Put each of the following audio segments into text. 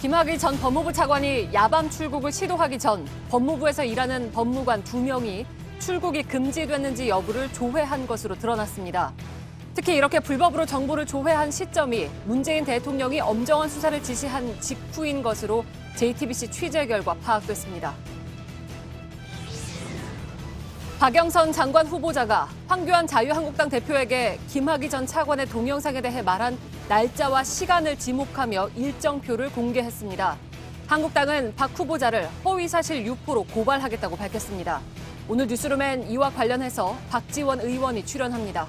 김학의 전 법무부 차관이 야밤 출국을 시도하기 전 법무부에서 일하는 법무관 2명이 출국이 금지됐는지 여부를 조회한 것으로 드러났습니다. 특히 이렇게 불법으로 정보를 조회한 시점이 문재인 대통령이 엄정한 수사를 지시한 직후인 것으로 JTBC 취재 결과 파악됐습니다. 박영선 장관 후보자가 황교안 자유한국당 대표에게 김학의 전 차관의 동영상에 대해 말한 날짜와 시간을 지목하며 일정표를 공개했습니다. 한국당은 박 후보자를 허위사실 유포로 고발하겠다고 밝혔습니다. 오늘 뉴스룸엔 이와 관련해서 박지원 의원이 출연합니다.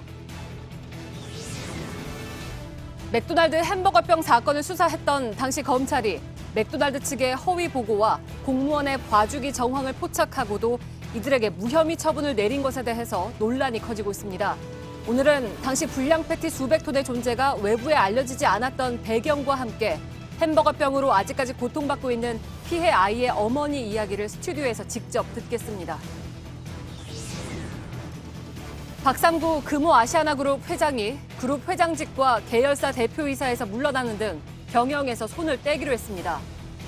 맥도날드 햄버거병 사건을 수사했던 당시 검찰이 맥도날드 측의 허위 보고와 공무원의 봐주기 정황을 포착하고도 이들에게 무혐의 처분을 내린 것에 대해서 논란이 커지고 있습니다. 오늘은 당시 불량 패티 수백 톤의 존재가 외부에 알려지지 않았던 배경과 함께 햄버거병으로 아직까지 고통받고 있는 피해 아이의 어머니 이야기를 스튜디오에서 직접 듣겠습니다. 박상구 금호 아시아나그룹 회장이 그룹 회장직과 계열사 대표이사에서 물러나는 등 경영에서 손을 떼기로 했습니다.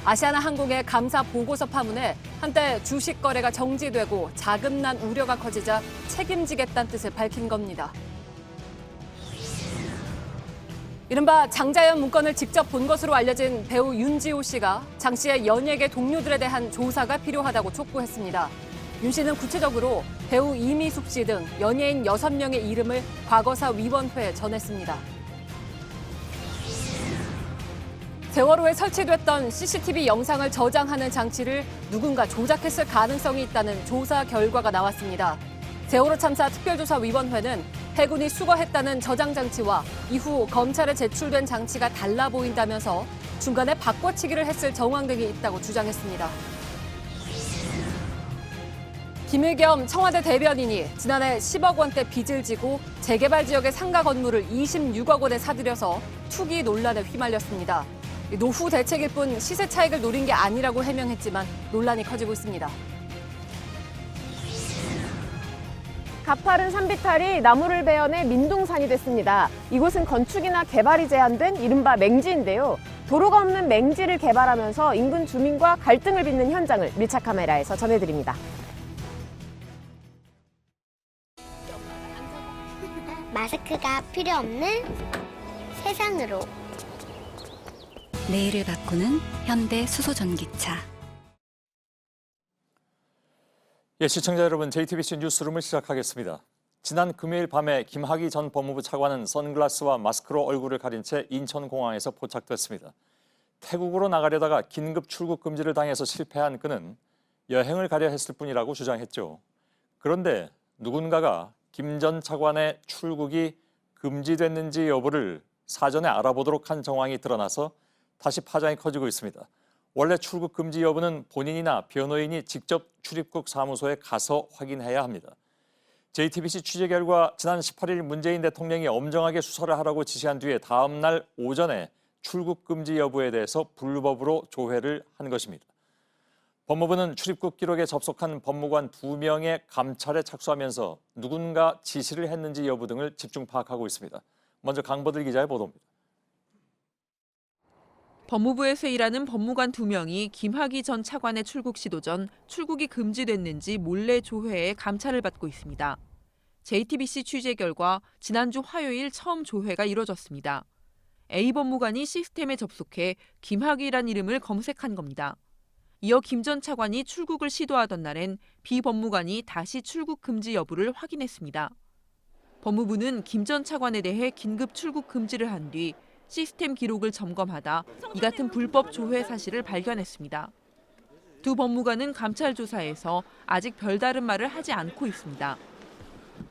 아시아나항공의 감사 보고서 파문에 한때 주식 거래가 정지되고 자금난 우려가 커지자 책임지겠다는 뜻을 밝힌 겁니다. 이른바 장자연 문건을 직접 본 것으로 알려진 배우 윤지호 씨가 장 씨의 연예계 동료들에 대한 조사가 필요하다고 촉구했습니다. 윤 씨는 구체적으로 배우 이미숙 씨 등 연예인 6명의 이름을 과거사 위원회에 전했습니다. 세월호에 설치됐던 CCTV 영상을 저장하는 장치를 누군가 조작했을 가능성이 있다는 조사 결과가 나왔습니다. 세월호 참사 특별조사위원회는 해군이 수거했다는 저장 장치와 이후 검찰에 제출된 장치가 달라 보인다면서 중간에 바꿔치기를 했을 정황 등이 있다고 주장했습니다. 김의겸 청와대 대변인이 지난해 10억 원대 빚을 지고 재개발 지역의 상가 건물을 26억 원에 사들여서 투기 논란에 휘말렸습니다. 노후 대책일 뿐 시세 차익을 노린 게 아니라고 해명했지만 논란이 커지고 있습니다. 가파른 산비탈이 나무를 베어내 민둥산이 됐습니다. 이곳은 건축이나 개발이 제한된 이른바 맹지인데요. 도로가 없는 맹지를 개발하면서 인근 주민과 갈등을 빚는 현장을 밀착 카메라에서 전해드립니다. 마스크가 필요 없는 세상으로. 내일을 바꾸는 현대 수소전기차. 예, 시청자 여러분, JTBC 뉴스룸을 시작하겠습니다. 지난 금요일 밤에 김학의 전 법무부 차관은 선글라스와 마스크로 얼굴을 가린 채 인천공항에서 포착됐습니다. 태국으로 나가려다가 긴급 출국 금지를 당해서 실패한 그는 여행을 가려 했을 뿐이라고 주장했죠. 그런데 누군가가 김 전 차관의 출국이 금지됐는지 여부를 사전에 알아보도록 한 정황이 드러나서 다시 파장이 커지고 있습니다. 원래 출국 금지 여부는 본인이나 변호인이 직접 출입국 사무소에 가서 확인해야 합니다. JTBC 취재 결과 지난 18일 문재인 대통령이 엄정하게 수사를 하라고 지시한 뒤에 다음 날 오전에 출국 금지 여부에 대해서 불법으로 조회를 한 것입니다. 법무부는 출입국 기록에 접속한 법무관 2명의 감찰에 착수하면서 누군가 지시를 했는지 여부 등을 집중 파악하고 있습니다. 먼저 강보들 기자의 보도입니다. 법무부에서 일하는 법무관 2명이 김학의 전 차관의 출국 시도 전 출국이 금지됐는지 몰래 조회에 감찰을 받고 있습니다. JTBC 취재 결과 지난주 화요일 처음 조회가 이뤄졌습니다. A 법무관이 시스템에 접속해 김학의란 이름을 검색한 겁니다. 이어 김 전 차관이 출국을 시도하던 날엔 B 법무관이 다시 출국 금지 여부를 확인했습니다. 법무부는 김 전 차관에 대해 긴급 출국 금지를 한 뒤 시스템 기록을 점검하다 이 같은 불법 조회 사실을 발견했습니다. 두 법무관은 감찰 조사에서 아직 별다른 말을 하지 않고 있습니다.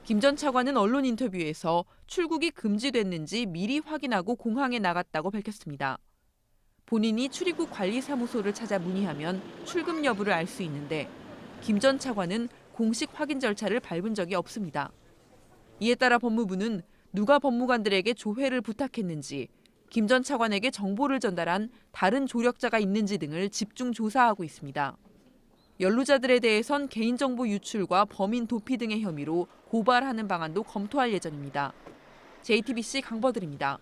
김 전 차관은 언론 인터뷰에서 출국이 금지됐는지 미리 확인하고 공항에 나갔다고 밝혔습니다. 본인이 출입국 관리사무소를 찾아 문의하면 출금 여부를 알 수 있는데 김 전 차관은 공식 확인 절차를 밟은 적이 없습니다. 이에 따라 법무부는 누가 법무관들에게 조회를 부탁했는지, 김 전 차관에게 정보를 전달한 다른 조력자가 있는지 등을 집중 조사하고 있습니다. 연루자들에 대해선 개인정보 유출과 범인 도피 등의 혐의로 고발하는 방안도 검토할 예정입니다. JTBC 강버들입니다.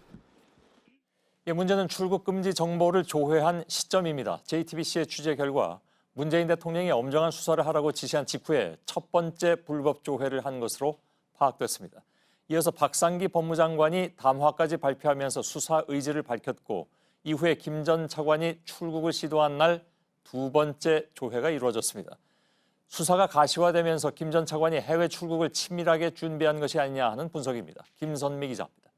문제는 출국 금지 정보를 조회한 시점입니다. JTBC의 취재 결과 문재인 대통령이 엄정한 수사를 하라고 지시한 직후에 첫 번째 불법 조회를 한 것으로 파악됐습니다. 이어서 박상기 법무장관이 담화까지 발표하면서 수사 의지를 밝혔고 이후에 김 전 차관이 출국을 시도한 날 두 번째 조회가 이루어졌습니다. 수사가 가시화되면서 김 전 차관이 해외 출국을 치밀하게 준비한 것이 아니냐 하는 분석입니다. 김선미 기자입니다.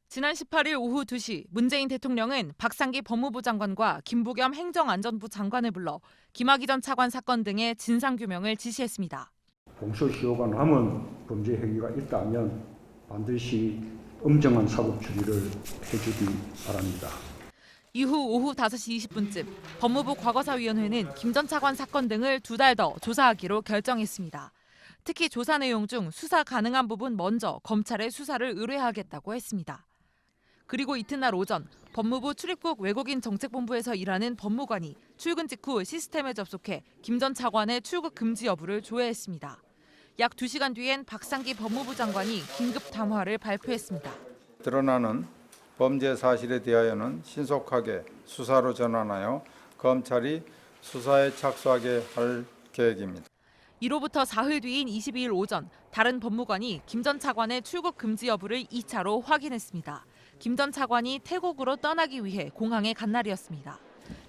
지난 18일 오후 2시 문재인 대통령은 박상기 법무부 장관과 김부겸 행정안전부 장관을 불러 김학의 전 차관 사건 등의 진상규명을 지시했습니다. 공소시효가 남은 범죄 행위가 있다면 반드시 엄정한 사법 처리를 해주기 바랍니다. 이후 오후 5시 20분쯤 법무부 과거사위원회는 김 전 차관 사건 등을 2달 더 조사하기로 결정했습니다. 특히 조사 내용 중 수사 가능한 부분 먼저 검찰에 수사를 의뢰하겠다고 했습니다. 그리고 이튿날 오전 법무부 출입국 외국인 정책본부에서 일하는 법무관이 출근 직후 시스템에 접속해 김 전 차관의 출국 금지 여부를 조회했습니다. 약 2시간 뒤엔 박상기 법무부 장관이 긴급 담화를 발표했습니다. 드러나는 범죄 사실에 대하여는 신속하게 수사로 전환하여 검찰이 수사에 착수하게 할 계획입니다. 이로부터 사흘 뒤인 22일 오전 다른 법무관이 김 전 차관의 출국 금지 여부를 2차로 확인했습니다. 김 전 차관이 태국으로 떠나기 위해 공항에 간 날이었습니다.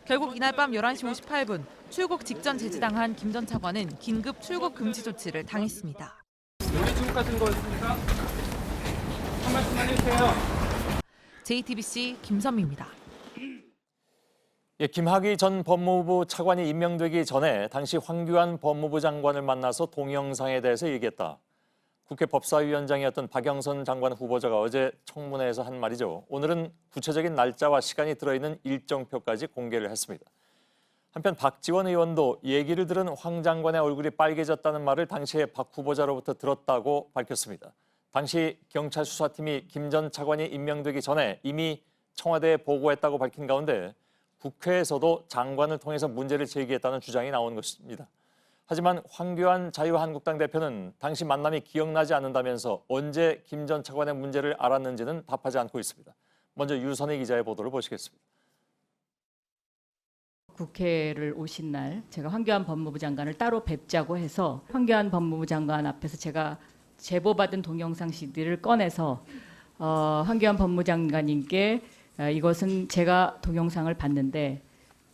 결국 이날 밤 11시 58분 출국 직전 제지당한 김 전 차관은 긴급 출국 금지 조치를 당했습니다. 원래 출국 같은 거였습니까? 한 말씀만 해주세요. JTBC 김선미입니다. 김학의 전 법무부 차관이 임명되기 전에 당시 황교안 법무부 장관을 만나서 동영상에 대해서 얘기했다. 국회 법사위원장이었던 박영선 장관 후보자가 어제 청문회에서 한 말이죠. 오늘은 구체적인 날짜와 시간이 들어있는 일정표까지 공개를 했습니다. 한편 박지원 의원도 얘기를 들은 황 장관의 얼굴이 빨개졌다는 말을 당시에 박 후보자로부터 들었다고 밝혔습니다. 당시 경찰 수사팀이 김 전 차관이 임명되기 전에 이미 청와대에 보고했다고 밝힌 가운데 국회에서도 장관을 통해서 문제를 제기했다는 주장이 나온 것입니다. 하지만 황교안 자유한국당 대표는 당시 만남이 기억나지 않는다면서 언제 김 전 차관의 문제를 알았는지는 답하지 않고 있습니다. 먼저 유선희 기자의 보도를 보시겠습니다. 국회를 오신 날 제가 황교안 법무부 장관을 따로 뵙자고 해서 황교안 법무부 장관 앞에서 제가 제보받은 동영상 CD를 꺼내서 황교안 법무부 장관님께 이것은 제가 동영상을 봤는데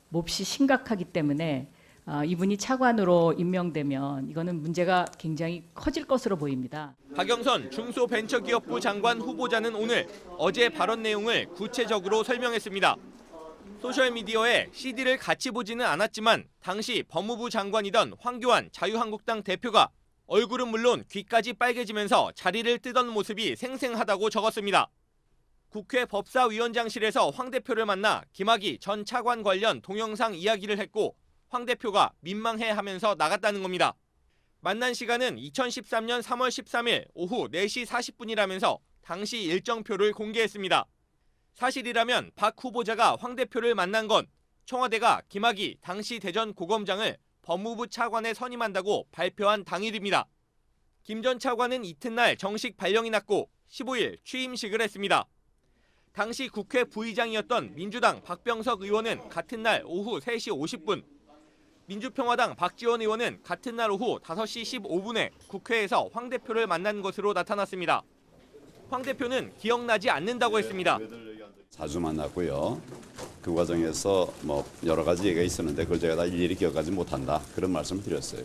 몹시 심각하기 때문에 이분이 차관으로 임명되면 이거는 문제가 굉장히 커질 것으로 보입니다. 박영선 중소벤처기업부 장관 후보자는 오늘 어제 발언 내용을 구체적으로 설명했습니다. 소셜미디어에 CD를 같이 보지는 않았지만 당시 법무부 장관이던 황교안 자유한국당 대표가 얼굴은 물론 귀까지 빨개지면서 자리를 뜨던 모습이 생생하다고 적었습니다. 국회 법사위원장실에서 황 대표를 만나 김학의 전 차관 관련 동영상 이야기를 했고 황 대표가 민망해하면서 나갔다는 겁니다. 만난 시간은 2013년 3월 13일 오후 4시 40분이라면서 당시 일정표를 공개했습니다. 사실이라면 박 후보자가 황 대표를 만난 건 청와대가 김학의 당시 대전고검장을 법무부 차관에 선임한다고 발표한 당일입니다. 김 전 차관은 이튿날 정식 발령이 났고 15일 취임식을 했습니다. 당시 국회 부의장이었던 민주당 박병석 의원은 같은 날 오후 3시 50분, 민주평화당 박지원 의원은 같은 날 오후 5시 15분에 국회에서 황 대표를 만난 것으로 나타났습니다. 황 대표는 기억나지 않는다고 했습니다. 자주 만났고요. 그 과정에서 여러 가지 얘기가 있었는데 그걸 제가 다 일일이 기억하지 못한다. 그런 말씀을 드렸어요.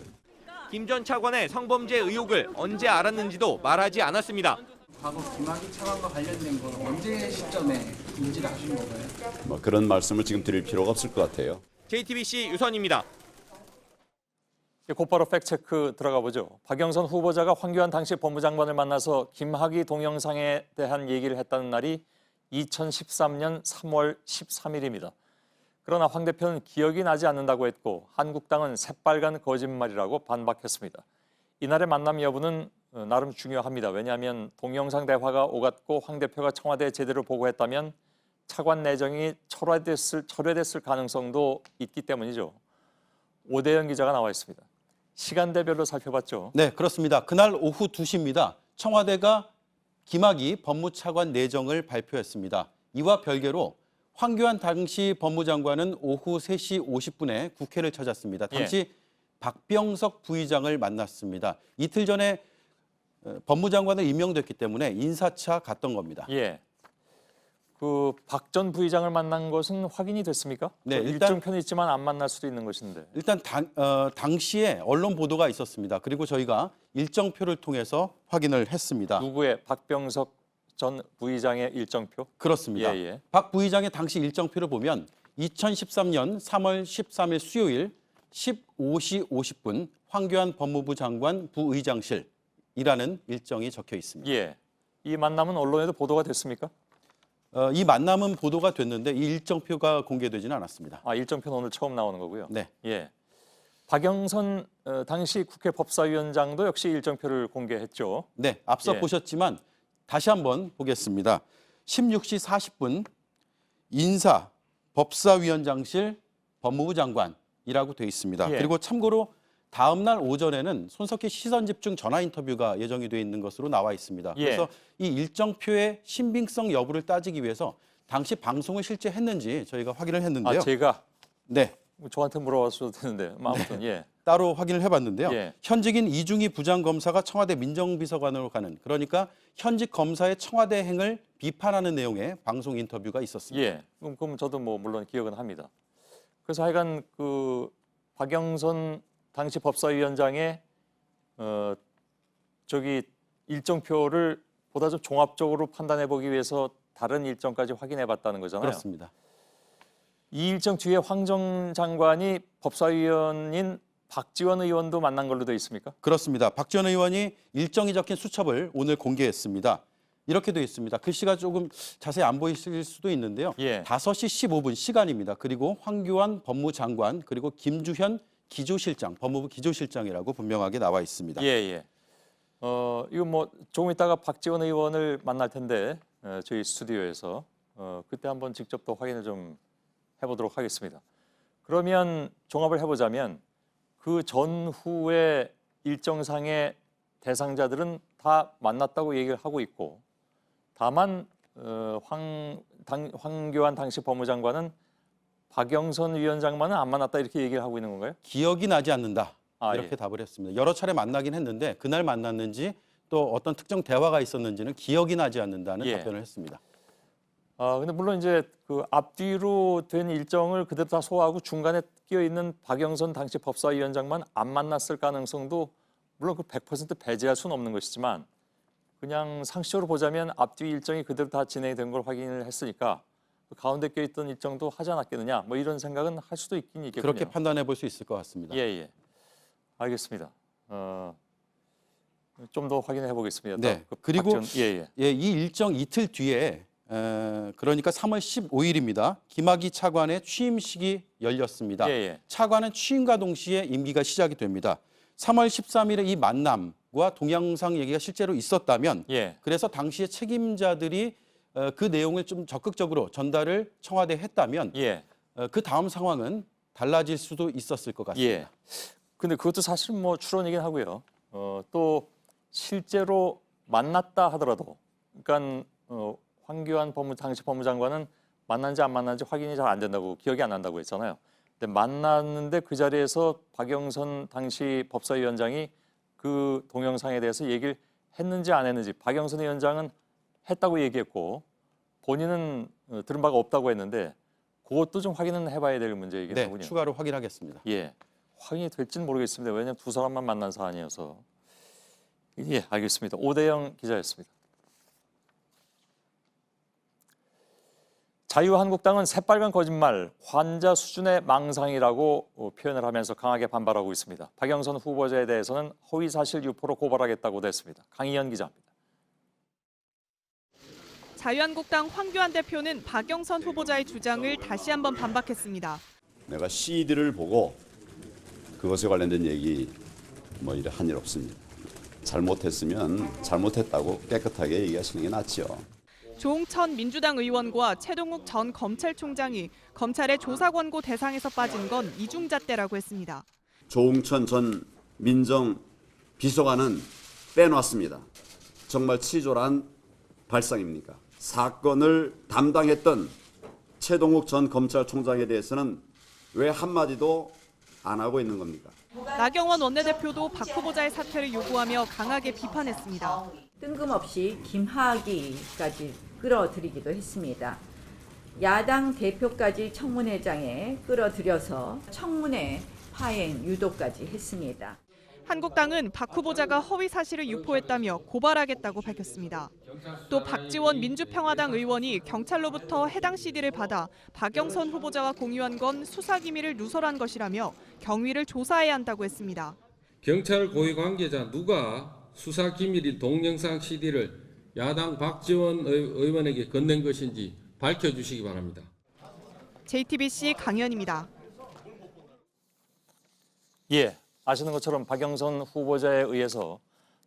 김 전 차관의 성범죄 의혹을 언제 알았는지도 말하지 않았습니다. 과거 김학의 차관과 관련된 건 언제 시점에 인지를 하신 건가요? 그런 말씀을 지금 드릴 필요가 없을 것 같아요. JTBC 유선입니다. 곧바로 팩트체크 들어가 보죠. 박영선 후보자가 황교안 당시 법무장관을 만나서 김학의 동영상에 대한 얘기를 했다는 날이 2013년 3월 13일입니다. 그러나 황 대표는 기억이 나지 않는다고 했고 한국당은 새빨간 거짓말이라고 반박했습니다. 이날의 만남 여부는 나름 중요합니다. 왜냐하면 동영상 대화가 오갔고 황 대표가 청와대에 제대로 보고했다면 차관 내정이 철회됐을 가능성도 있기 때문이죠. 오대영 기자가 나와 있습니다. 시간대별로 살펴봤죠. 네, 그렇습니다. 그날 오후 2시입니다. 청와대가 김학의 법무차관 내정을 발표했습니다. 이와 별개로 황교안 당시 법무장관은 오후 3시 50분에 국회를 찾았습니다. 당시 박병석 부의장을 만났습니다. 이틀 전에 법무장관을 임명됐기 때문에 인사차 갔던 겁니다. 예. 그 박 전 부의장을 만난 것은 확인이 됐습니까? 네, 일정 편이 있지만 안 만날 수도 있는 것인데. 일단 당시에 언론 보도가 있었습니다. 그리고 저희가 일정표를 통해서 확인을 했습니다. 누구의 박병석 전 부의장의 일정표? 그렇습니다. 예. 박 부의장의 당시 일정표를 보면 2013년 3월 13일 수요일 15시 50분 황교안 법무부 장관 부의장실이라는 일정이 적혀 있습니다. 예. 이 만남은 언론에도 보도가 됐습니까? 이 만남은 보도가 됐는데 이 일정표가 공개되지는 않았습니다. 아, 일정표는 오늘 처음 나오는 거고요. 네. 예. 박영선 당시 국회 법사위원장도 역시 일정표를 공개했죠. 네, 앞서 보셨지만 다시 한번 보겠습니다. 16시 40분 인사 법사위원장실 법무부 장관이라고 돼 있습니다. 그리고 참고로 다음 날 오전에는 손석희 시선집중 전화 인터뷰가 예정이 돼 있는 것으로 나와 있습니다. 그래서 이 일정표의 신빙성 여부를 따지기 위해서 당시 방송을 실제 했는지 저희가 확인을 했는데요. 아, 제가? 네. 저한테 물어봤어도 되는데 아무튼 따로 확인을 해봤는데요. 예. 현직인 이중희 부장검사가 청와대 민정비서관으로 가는, 그러니까 현직 검사의 청와대 행을 비판하는 내용의 방송 인터뷰가 있었습니다. 예. 그럼 저도 뭐 물론 기억은 합니다. 그래서 하여간 그 박영선 당시 법사위원장의 일정표를 보다 좀 종합적으로 판단해 보기 위해서 다른 일정까지 확인해 봤다는 거잖아요. 그렇습니다. 이 일정 뒤에 황 전 장관이 법사위원인 박지원 의원도 만난 걸로 되어 있습니까? 그렇습니다. 박지원 의원이 일정이 적힌 수첩을 오늘 공개했습니다. 이렇게 되어 있습니다. 글씨가 조금 자세히 안 보이실 수도 있는데요. 5시 15분 시간입니다. 그리고 황교안 법무장관, 그리고 김주현 기조실장, 법무부 기조실장이라고 분명하게 나와 있습니다. 이거 뭐 조금 있다가 박지원 의원을 만날 텐데 저희 스튜디오에서 그때 한번 직접 또 확인을 좀 해보도록 하겠습니다. 그러면 종합을 해보자면 그 전후의 일정상의 대상자들은 다 만났다고 얘기를 하고 있고, 다만 황교안 당시 법무장관은 박영선 위원장만은 안 만났다 이렇게 얘기를 하고 있는 건가요? 기억이 나지 않는다. 이렇게 답을 했습니다. 여러 차례 만나긴 했는데 그날 만났는지 또 어떤 특정 대화가 있었는지는 기억이 나지 않는다는 답변을 했습니다. 근데 물론 이제 그 앞뒤로 된 일정을 그대로 다 소화하고 중간에 끼어 있는 박영선 당시 법사위원장만 안 만났을 가능성도 물론 그 100% 배제할 수는 없는 것이지만 그냥 상식적으로 보자면 앞뒤 일정이 그대로 다 진행이 된 걸 확인을 했으니까 그 가운데 껴 있던 일정도 하지 않았겠느냐 뭐 이런 생각은 할 수도 있긴 있겠군요. 그렇게 판단해 볼 수 있을 것 같습니다. 알겠습니다. 좀 더 확인해 보겠습니다. 네. 그리고 이 일정 이틀 뒤에 그러니까 3월 15일입니다. 김학의 차관의 취임식이 열렸습니다. 차관은 취임과 동시에 임기가 시작이 됩니다. 3월 13일에 이 만남과 동영상 얘기가 실제로 있었다면 그래서 당시의 책임자들이 그 내용을 좀 적극적으로 전달을 청와대에 했다면 그 다음 상황은 달라질 수도 있었을 것 같습니다. 근데 그것도 사실 뭐 추론이긴 하고요. 또 실제로 만났다 하더라도, 그러니까 황교안 당시 법무장관은 만난지 안 만난지 확인이 잘 안 된다고, 기억이 안 난다고 했잖아요. 근데 만났는데 그 자리에서 박영선 당시 법사위원장이 그 동영상에 대해서 얘기를 했는지 안 했는지, 박영선 위원장은 했다고 얘기했고 본인은 들은 바가 없다고 했는데 그것도 좀 확인은 해봐야 될 문제이긴 하군요. 추가로 확인하겠습니다. 확인이 될지는 모르겠습니다. 왜냐하면 두 사람만 만난 사안이어서. 알겠습니다. 오대영 기자였습니다. 자유한국당은 새빨간 거짓말, 환자 수준의 망상이라고 표현을 하면서 강하게 반발하고 있습니다. 박영선 후보자에 대해서는 허위사실 유포로 고발하겠다고 냈습니다. 강희연 기자입니다. 자유한국당 황교안 대표는 박영선 후보자의 주장을 다시 한번 반박했습니다. 내가 CD를 보고 그것에 관련된 얘기 뭐 이래 한 일 없습니다. 잘못했으면 잘못했다고 깨끗하게 얘기하시는 게 낫죠. 조홍천 민주당 의원과 최동욱 전 검찰총장이 검찰의 조사 권고 대상에서 빠진 건 이중잣대라고 했습니다. 조홍천 전 민정비서관은 빼놨습니다. 정말 치졸한 발상입니까? 사건을 담당했던 최동욱 전 검찰총장에 대해서는 왜 한마디도 안 하고 있는 겁니까? 나경원 원내대표도 박 후보자의 사퇴를 요구하며 강하게 비판했습니다. 뜬금없이 김하기까지 끌어들이기도 했습니다. 야당 대표까지 청문회장에 끌어들여서 청문회 파행 유도까지 했습니다. 한국당은 박 후보자가 허위 사실을 유포했다며 고발하겠다고 밝혔습니다. 또 박지원 민주평화당 의원이 경찰로부터 해당 CD를 받아 박영선 후보자와 공유한 건 수사기밀을 누설한 것이라며 경위를 조사해야 한다고 했습니다. 경찰 고위 관계자 누가 수사기밀인 동영상 CD를 야당 박지원 의원에게 건넨 것인지 밝혀주시기 바랍니다. JTBC 강연입니다. 예, 아시는 것처럼 박영선 후보자에 의해서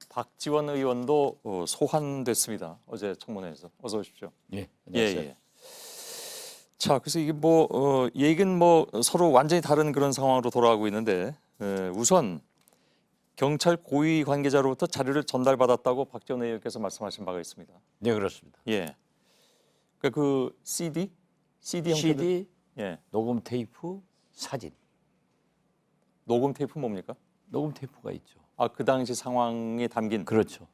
박지원 의원도 소환됐습니다. 어제 청문회에서. 어서 오십시오. 예, 안녕하세요. 예. 자, 그래서 이게 얘기는 서로 완전히 다른 그런 상황으로 돌아가고 있는데 우선 경찰 고위 관계자로부터 자료를 전달받았다고 박지원 의원께서 말씀하신 바가 있습니다. 네, 그렇습니다. 예. 그러니까 그 CD 형태들? CD, 예. 녹음 테이프, 사진. 녹음 테이프 뭡니까? 녹음 테이프가 있죠. 아, 그 당시 상황이 담긴. 그렇죠.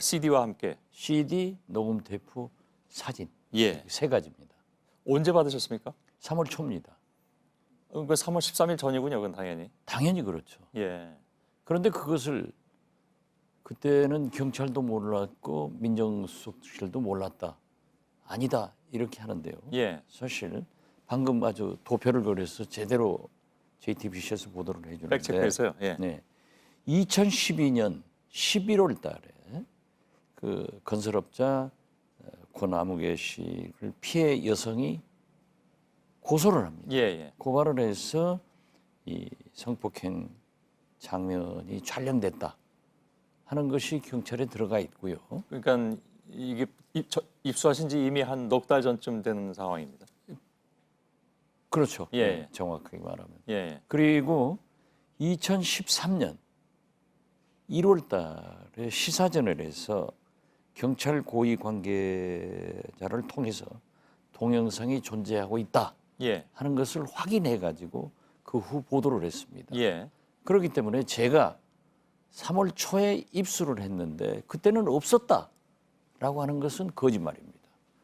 CD와 함께. CD, 녹음 테이프, 사진. 예. 세 가지입니다. 언제 받으셨습니까? 3월 초입니다. 그 3월 13일 전이군요, 그건 당연히. 당연히 그렇죠. 예. 그런데 그것을 그때는 경찰도 몰랐고 민정수석실도 몰랐다. 아니다 이렇게 하는데요. 예. 사실 방금 아주 도표를 그려서 제대로 JTBC에서 보도를 해주는데 백체크해서요. 예. 네. 2012년 11월 달에 그 건설업자 권아무개 씨를 피해 여성이 고소를 합니다. 예. 고발을 해서 이 성폭행 장면이 촬영됐다 하는 것이 경찰에 들어가 있고요. 그러니까 이게 입수하신 지 이미 한 넉 달 전쯤 되는 상황입니다. 그렇죠. 예. 네, 정확하게 말하면. 예. 그리고 2013년 1월 달에 시사전을 해서 경찰 고위 관계자를 통해서 동영상이 존재하고 있다 예. 하는 것을 확인해 가지고 그 후 보도를 했습니다. 예. 그렇기 때문에 제가 3월 초에 입수를 했는데 그때는 없었다라고 하는 것은 거짓말입니다.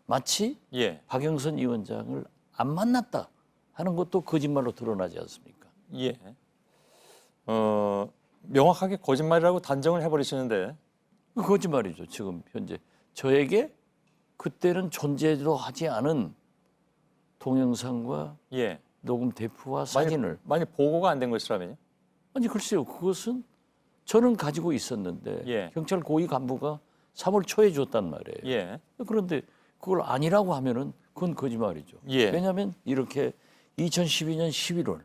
마치 예. 박영선 위원장을 안 만났다 하는 것도 거짓말로 드러나지 않습니까? 예. 명확하게 거짓말이라고 단정을 해버리시는데. 거짓말이죠. 지금 현재 저에게 그때는 존재도 하지 않은 동영상과 예. 녹음 테이프와 사진을 만약 보고가 안 된 것이라면요? 아니 글쎄요. 그것은 저는 가지고 있었는데 예. 경찰 고위 간부가 3월 초에 줬단 말이에요. 예. 그런데 그걸 아니라고 하면은 그건 거짓말이죠. 예. 왜냐하면 이렇게 2012년 11월,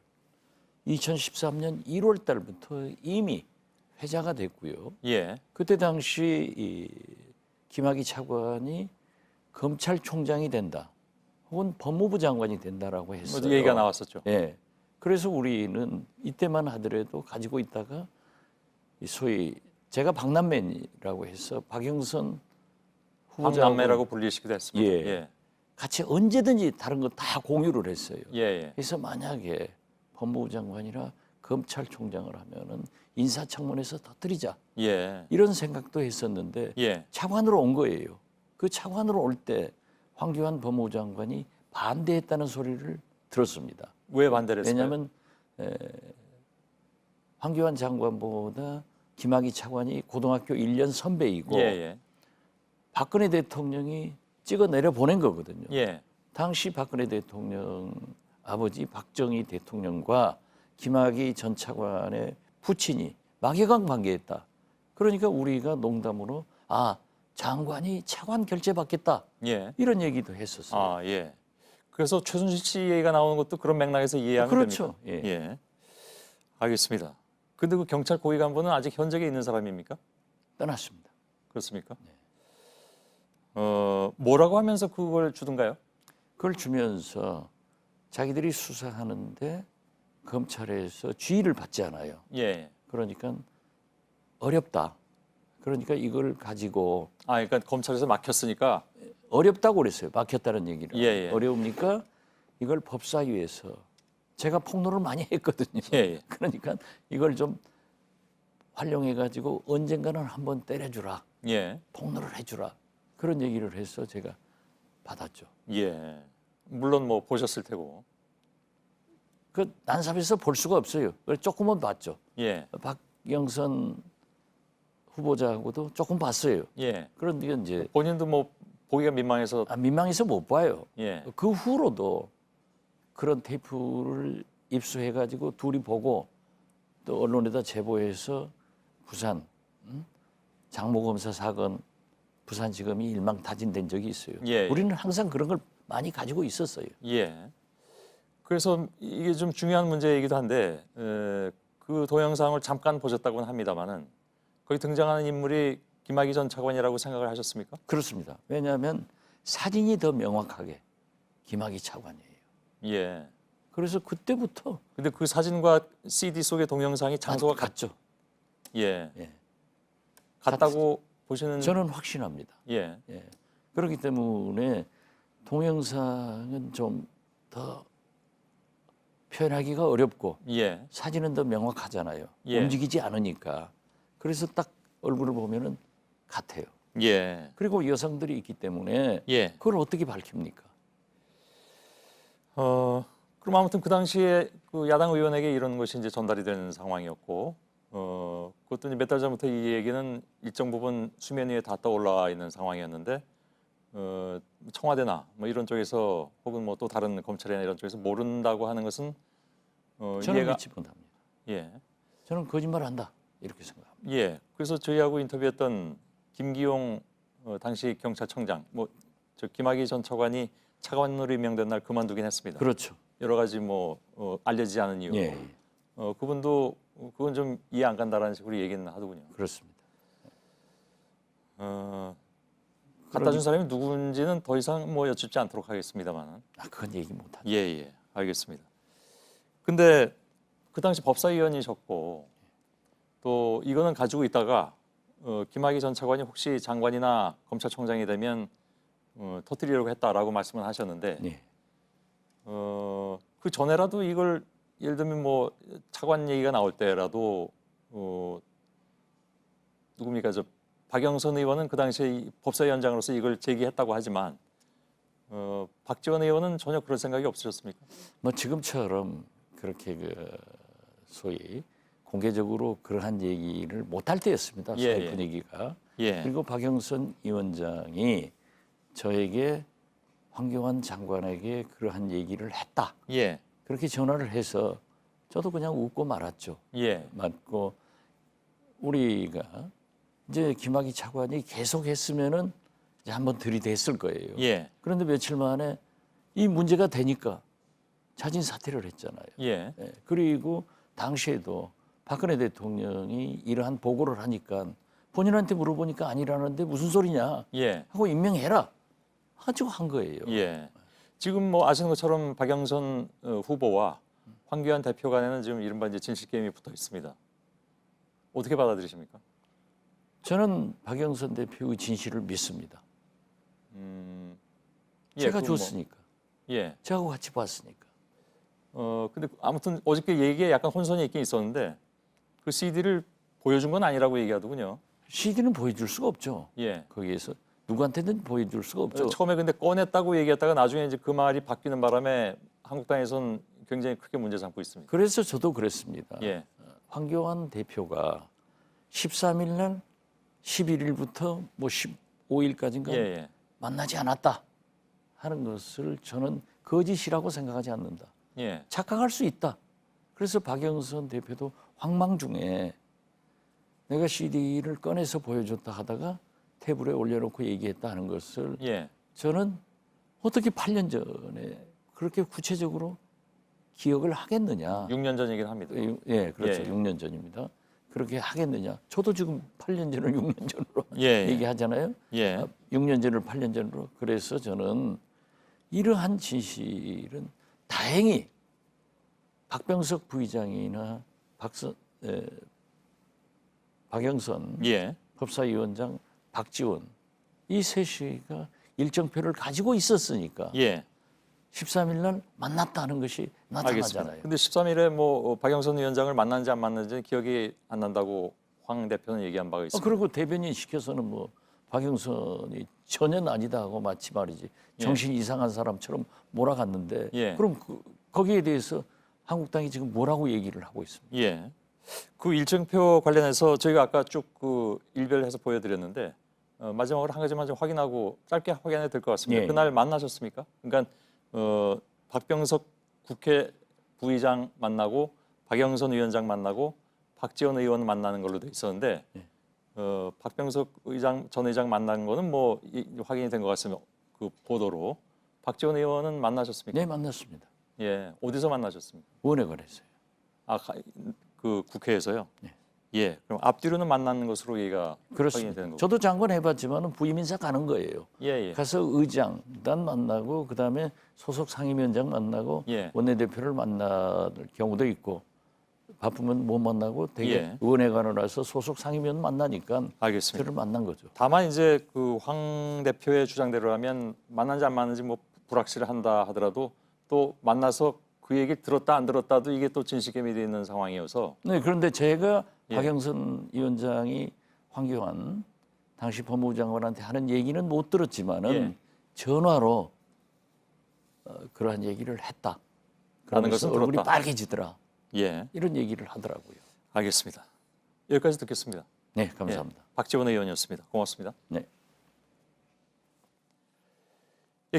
2013년 1월 달부터 이미 회자가 됐고요. 예. 그때 당시 이 김학의 차관이 검찰총장이 된다, 혹은 법무부 장관이 된다라고 했어요. 얘기가 나왔었죠. 예. 그래서 우리는 이때만 하더라도 가지고 있다가 소위 제가 박남매라고 해서 박영선 후보자하고 박남매라고 불리시기도 했습니다. 예. 예. 같이 언제든지 다른 거 다 공유를 했어요. 예. 그래서 만약에 법무부 장관이라 검찰총장을 하면은 인사청문회에서 터뜨리자. 예. 이런 생각도 했었는데 예. 차관으로 온 거예요. 그 차관으로 올 때 황교안 법무부 장관이 반대했다는 소리를 들었습니다. 왜 반대를 했어요? 왜냐하면 황교안 장관보다 김학의 차관이 고등학교 1년 선배이고 박근혜 대통령이 찍어 내려 보낸 거거든요. 예. 당시 박근혜 대통령 아버지 박정희 대통령과 김학의 전 차관의 부친이 막여강 관계했다. 그러니까 우리가 농담으로 장관이 차관 결재 받겠다. 예. 이런 얘기도 했었어요. 아, 예. 그래서 최순실 씨 얘기가 나오는 것도 그런 맥락에서 이해하면 그렇죠. 됩니까? 예. 예. 알겠습니다. 근데 그 경찰 고위 간부는 아직 현직에 있는 사람입니까? 떠났습니다. 그렇습니까? 네. 뭐라고 하면서 그걸 주던가요? 그걸 주면서 자기들이 수사하는데 검찰에서 지휘를 받지 않아요. 예. 그러니까 어렵다. 그러니까 이걸 가지고 그러니까 검찰에서 막혔으니까 어렵다고 그랬어요. 막혔다는 얘기를. 예, 예. 어려우니까 이걸 법사위에서 제가 폭로를 많이 했거든요. 예, 예. 그러니까 이걸 좀 활용해 가지고 언젠가는 한번 때려주라. 예. 폭로를 해주라. 그런 얘기를 해서 제가 받았죠. 예. 물론 뭐 보셨을 테고. 그 난삽에서 볼 수가 없어요. 그래서 조금은 봤죠. 예. 박영선 후보자하고도 조금 봤어요. 예. 그런데 이제 본인도 뭐 보기가 민망해서 민망해서 못 봐요. 예. 그 후로도 그런 테이프를 입수해 가지고 둘이 보고 또 언론에다 제보해서 부산 장모 검사 사건 부산지검이 일망타진된 적이 있어요. 예, 예. 우리는 항상 그런 걸 많이 가지고 있었어요. 예. 그래서 이게 좀 중요한 문제이기도 한데 그 동영상을 잠깐 보셨다고는 합니다만은 거기 등장하는 인물이 김학의 전 차관이라고 생각을 하셨습니까? 그렇습니다. 왜냐하면 사진이 더 명확하게 김학의 차관이에요. 예. 그래서 그때부터. 근데 그 사진과 CD 속의 동영상이 장소가 같죠. 예. 예. 같다고 보시는? 저는 확신합니다. 예. 예. 그렇기 때문에 동영상은 좀 더 표현하기가 어렵고 예. 사진은 더 명확하잖아요. 예. 움직이지 않으니까. 그래서 딱 얼굴을 보면은 같아요. 예. 그리고 여성들이 있기 때문에 예. 그걸 어떻게 밝힙니까? 그럼 아무튼 그 당시에 그 야당 의원에게 이런 것이 이제 전달이 되는 상황이었고, 그것도 몇 달 전부터 이 얘기는 일정 부분 수면 위에 다 떠올라 있는 상황이었는데, 청와대나 뭐 이런 쪽에서 혹은 뭐 또 다른 검찰이나 이런 쪽에서 모른다고 하는 것은 저는 이해가 믿지 못합니다. 예. 저는 거짓말한다 이렇게 생각합니다. 예. 그래서 저희하고 인터뷰했던 김기용 당시 경찰청장, 저 김학의 전 차관이 차관으로 임명된 날 그만두긴 했습니다. 그렇죠. 여러 가지 뭐 알려지지 않은 이유로. 예. 그분도 그건 좀 이해 안 간다라는 식으로 얘기는 하더군요. 그렇습니다. 갖다 준 사람이 누군지는 더 이상 뭐 여쭙지 않도록 하겠습니다만. 그건 얘기 못하죠. 예, 알겠습니다. 근데 그 당시 법사위원이셨고 또 이거는 가지고 있다가 김학의 전 차관이 혹시 장관이나 검찰총장이 되면 터뜨리려고 했다라고 말씀을 하셨는데 네. 그 전에라도 이걸 예를 들면 뭐 차관 얘기가 나올 때라도 누굽니까 저 박영선 의원은 그 당시에 법사위원장으로서 이걸 제기했다고 하지만 박지원 의원은 전혀 그럴 생각이 없으셨습니까? 뭐 지금처럼 그렇게 소위 공개적으로 그러한 얘기를 못할 때였습니다. 사회 분위기가. 예. 그리고 박영선 위원장이 저에게 황교안 장관에게 그러한 얘기를 했다. 예. 그렇게 전화를 해서 저도 그냥 웃고 말았죠. 예. 맞고 우리가 이제 김학의 차관이 계속했으면은 이제 한번 들이댔을 거예요. 예. 그런데 며칠 만에 이 문제가 되니까 자진 사퇴를 했잖아요. 예. 그리고 당시에도 박근혜 대통령이 이러한 보고를 하니까 본인한테 물어보니까 아니라는데 무슨 소리냐 하고 임명해라 가지고 한 거예요. 예. 지금 뭐 아시는 것처럼 박영선 후보와 황교안 대표 간에는 지금 이른바 이제 진실 게임이 붙어 있습니다. 어떻게 받아들이십니까? 저는 박영선 대표의 진실을 믿습니다. 예, 제가 줬으니까. 예. 제가 같이 봤으니까. 근데 아무튼 어저께 얘기에 약간 혼선이 있긴 있었는데 그 CD를 보여준 건 아니라고 얘기하더군요. CD는 보여줄 수가 없죠. 예. 거기에서 누구한테든 보여줄 수가 없죠. 처음에 근데 꺼냈다고 얘기했다가 나중에 이제 그 말이 바뀌는 바람에 한국당에서는 굉장히 크게 문제 삼고 있습니다. 그래서 저도 그랬습니다. 예. 황교안 대표가 13일 날 11일부터 뭐 15일까지인가 만나지 않았다 하는 것을 저는 거짓이라고 생각하지 않는다. 예. 착각할 수 있다. 그래서 박영선 대표도 황망 중에 내가 CD를 꺼내서 보여줬다 하다가 테이블에 올려놓고 얘기했다 하는 것을 저는 어떻게 8년 전에 그렇게 구체적으로 기억을 하겠느냐. 6년 전이긴 합니다. 예, 그렇죠. 6년 전입니다. 그렇게 하겠느냐. 저도 지금 8년 전을 6년 전으로 얘기하잖아요. 6년 전을 8년 전으로. 그래서 저는 이러한 진실은 다행히 박병석 부의장이나 박영선 법사위원장 박지원 이 셋이가 일정표를 가지고 있었으니까 13일 날 만났다는 것이 나타나잖아요. 근데 13일에 뭐 박영선 위원장을 만난지 안 만난지 기억이 안 난다고 황 대표는 얘기한 바가 있습니다. 그리고 대변인 시켜서는 뭐 박영선이 전혀 아니다 하고 마치 말이지 정신 이상한 사람처럼 몰아갔는데 그럼 거기에 대해서 한국당이 지금 뭐라고 얘기를 하고 있습니까? 그 일정표 관련해서 저희가 아까 쭉 그 일별해서 보여드렸는데 마지막으로 한 가지만 좀 확인하고 짧게 확인해야 될 것 같습니다. 그날 만나셨습니까? 그러니까 박병석 국회 부의장 만나고 박영선 위원장 만나고 박지원 의원 만나는 걸로 돼 있었는데 박병석 전 의장 만난 거는 뭐 확인이 된 것 같습니다. 그 보도로. 박지원 의원은 만나셨습니까? 네, 만났습니다. 어디서 만나셨습니까? 원외관에서요. 그 국회에서요? 그럼 앞뒤로는 만나는 것으로 얘기가 확인이 되는 거고. 저도 장관 해봤지만 부임 인사 가는 거예요. 가서 의장단 만나고 그다음에 소속 상임위원장 만나고 원내대표를 만날 경우도 있고 바쁘면 못 만나고 되게 의원회관을 와서 소속 상임위원 만나니까 알겠습니다. 저를 만난 거죠. 다만 이제 그 황 대표의 주장대로라면 만난지 안 만난지 뭐 불확실한다 하더라도 또 만나서 그 얘기를 들었다 안 들었다도 이게 또 진실감이 있는 상황이어서. 네, 그런데 제가 박영선 위원장이 황교안 당시 법무부 장관한테 하는 얘기는 못 들었지만은 전화로 그러한 얘기를 했다. 라는 것은 얼굴이 들었다. 빨개지더라. 이런 얘기를 하더라고요. 알겠습니다. 여기까지 듣겠습니다. 네, 감사합니다. 박지원 의원이었습니다. 고맙습니다. 네.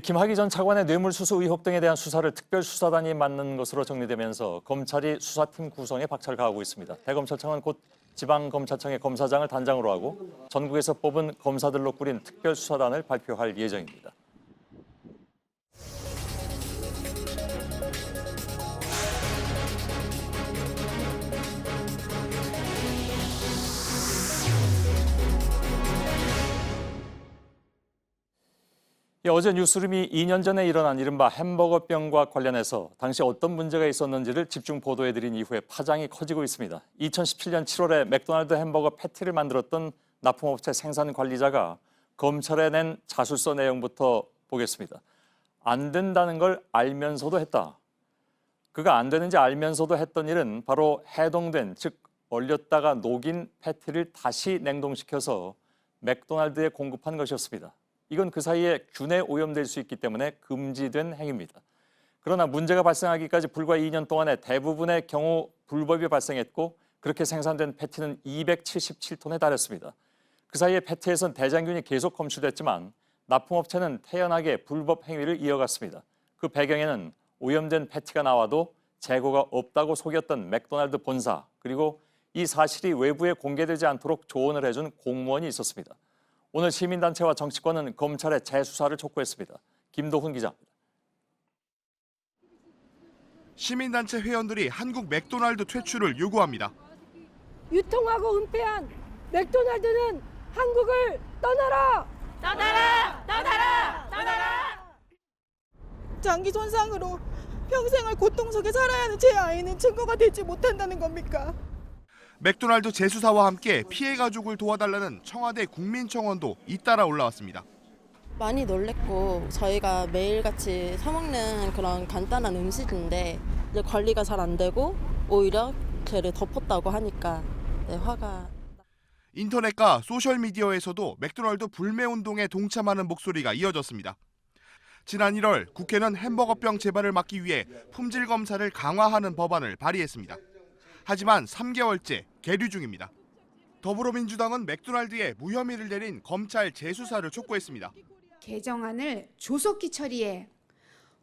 김학의 전 차관의 뇌물수수 의혹 등에 대한 수사를 특별수사단이 맡는 것으로 정리되면서 검찰이 수사팀 구성에 박차를 가하고 있습니다. 대검찰청은 곧 지방검찰청의 검사장을 단장으로 하고 전국에서 뽑은 검사들로 꾸린 특별수사단을 발표할 예정입니다. 어제 뉴스룸이 2년 전에 일어난 이른바 햄버거병과 관련해서 당시 어떤 문제가 있었는지를 집중 보도해드린 이후에 파장이 커지고 있습니다. 2017년 7월에 맥도날드 햄버거 패티를 만들었던 납품업체 생산 관리자가 검찰에 낸 자술서 내용부터 보겠습니다. 안 된다는 걸 알면서도 했다. 그가 안 되는지 알면서도 했던 일은 바로 해동된, 즉 얼렸다가 녹인 패티를 다시 냉동시켜서 맥도날드에 공급한 것이었습니다. 이건 그 사이에 균에 오염될 수 있기 때문에 금지된 행위입니다. 그러나 문제가 발생하기까지 불과 2년 동안에 대부분의 경우 불법이 발생했고 그렇게 생산된 패티는 277톤에 달했습니다. 그 사이에 패티에선 대장균이 계속 검출됐지만 납품업체는 태연하게 불법 행위를 이어갔습니다. 그 배경에는 오염된 패티가 나와도 재고가 없다고 속였던 맥도날드 본사, 그리고 이 사실이 외부에 공개되지 않도록 조언을 해준 공무원이 있었습니다. 오늘 시민단체와 정치권은 검찰의 재수사를 촉구했습니다. 김도훈 기자입니다. 시민단체 회원들이 한국 맥도날드 퇴출을 요구합니다. 유통하고 은폐한 맥도날드는 한국을 떠나라! 떠나라! 떠나라! 떠나라! 장기 손상으로 평생을 고통 속에 살아야 하는 제 아이는 증거가 되지 못한다는 겁니까? 맥도날드 재수사와 함께 피해 가족을 도와달라는 청와대 국민청원도 잇따라 올라왔습니다. 많이 놀랬고 저희가 매일같이 사 먹는 그런 간단한 음식인데 이제 관리가 잘 안 되고 오히려 죄를 덮었다고 하니까 화가. 인터넷과 소셜미디어에서도 맥도날드 불매운동에 동참하는 목소리가 이어졌습니다. 지난 1월 국회는 햄버거병 재발을 막기 위해 품질 검사를 강화하는 법안을 발의했습니다. 하지만 3개월째 계류 중입니다. 더불어민주당은 맥도날드에 무혐의를 내린 검찰 재수사를 촉구했습니다. 개정안을 조속히 처리해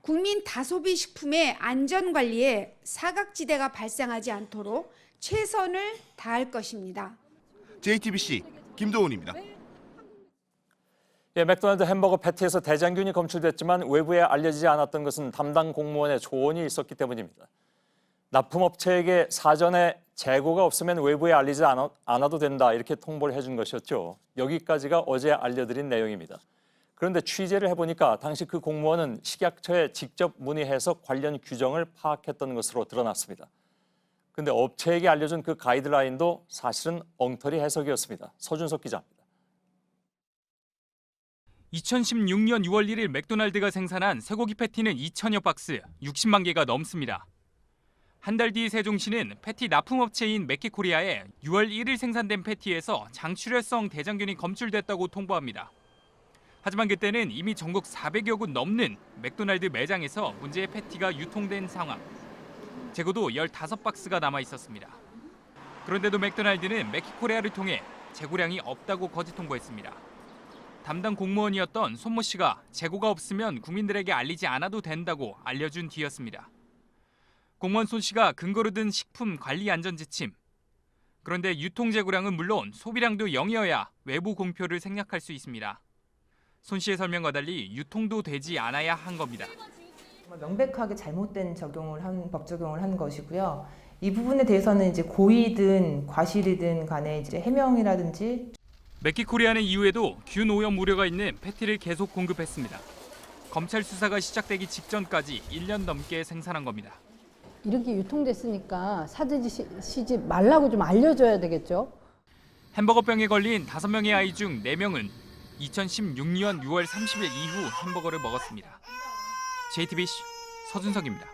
국민 다소비 식품의 안전관리에 사각지대가 발생하지 않도록 최선을 다할 것입니다. JTBC 김도훈입니다. 맥도날드 햄버거 패티에서 대장균이 검출됐지만 외부에 알려지지 않았던 것은 담당 공무원의 조언이 있었기 때문입니다. 납품업체에게 사전에 재고가 없으면 외부에 알리지 않아도 된다 이렇게 통보를 해준 것이었죠. 여기까지가 어제 알려드린 내용입니다. 그런데 취재를 해보니까 당시 그 공무원은 식약처에 직접 문의해서 관련 규정을 파악했던 것으로 드러났습니다. 근데 업체에게 알려준 그 가이드라인도 사실은 엉터리 해석이었습니다. 서준석 기자입니다. 2016년 6월 1일 맥도날드가 생산한 쇠고기 패티는 2천여 박스, 60만 개가 넘습니다. 한 달 뒤 세종시는 패티 납품업체인 맥키코리아에 6월 1일 생산된 패티에서 장출혈성 대장균이 검출됐다고 통보합니다. 하지만 그때는 이미 전국 400여 곳 넘는 맥도날드 매장에서 문제의 패티가 유통된 상황. 재고도 15박스가 남아 있었습니다. 그런데도 맥도날드는 맥키코리아를 통해 재고량이 없다고 거짓 통보했습니다. 담당 공무원이었던 손모 씨가 재고가 없으면 국민들에게 알리지 않아도 된다고 알려준 뒤였습니다. 공무원 손 씨가 근거로 든 식품 관리 안전 지침. 그런데 유통 재고량은 물론 소비량도 0이어야 외부 공표를 생략할 수 있습니다. 손 씨의 설명과 달리 유통도 되지 않아야 한 겁니다. 명백하게 잘못된 법 적용을 한 것이고요. 이 부분에 대해서는 이제 고의든 과실이든 간에 이제 해명이라든지. 맥키코리아는 이후에도 균 오염 우려가 있는 패티를 계속 공급했습니다. 검찰 수사가 시작되기 직전까지 1년 넘게 생산한 겁니다. 이렇게 유통됐으니까 사드시지 말라고 좀 알려줘야 되겠죠. 햄버거병에 걸린 5명의 아이 중 4명은 2016년 6월 30일 이후 햄버거를 먹었습니다. JTBC 서준석입니다.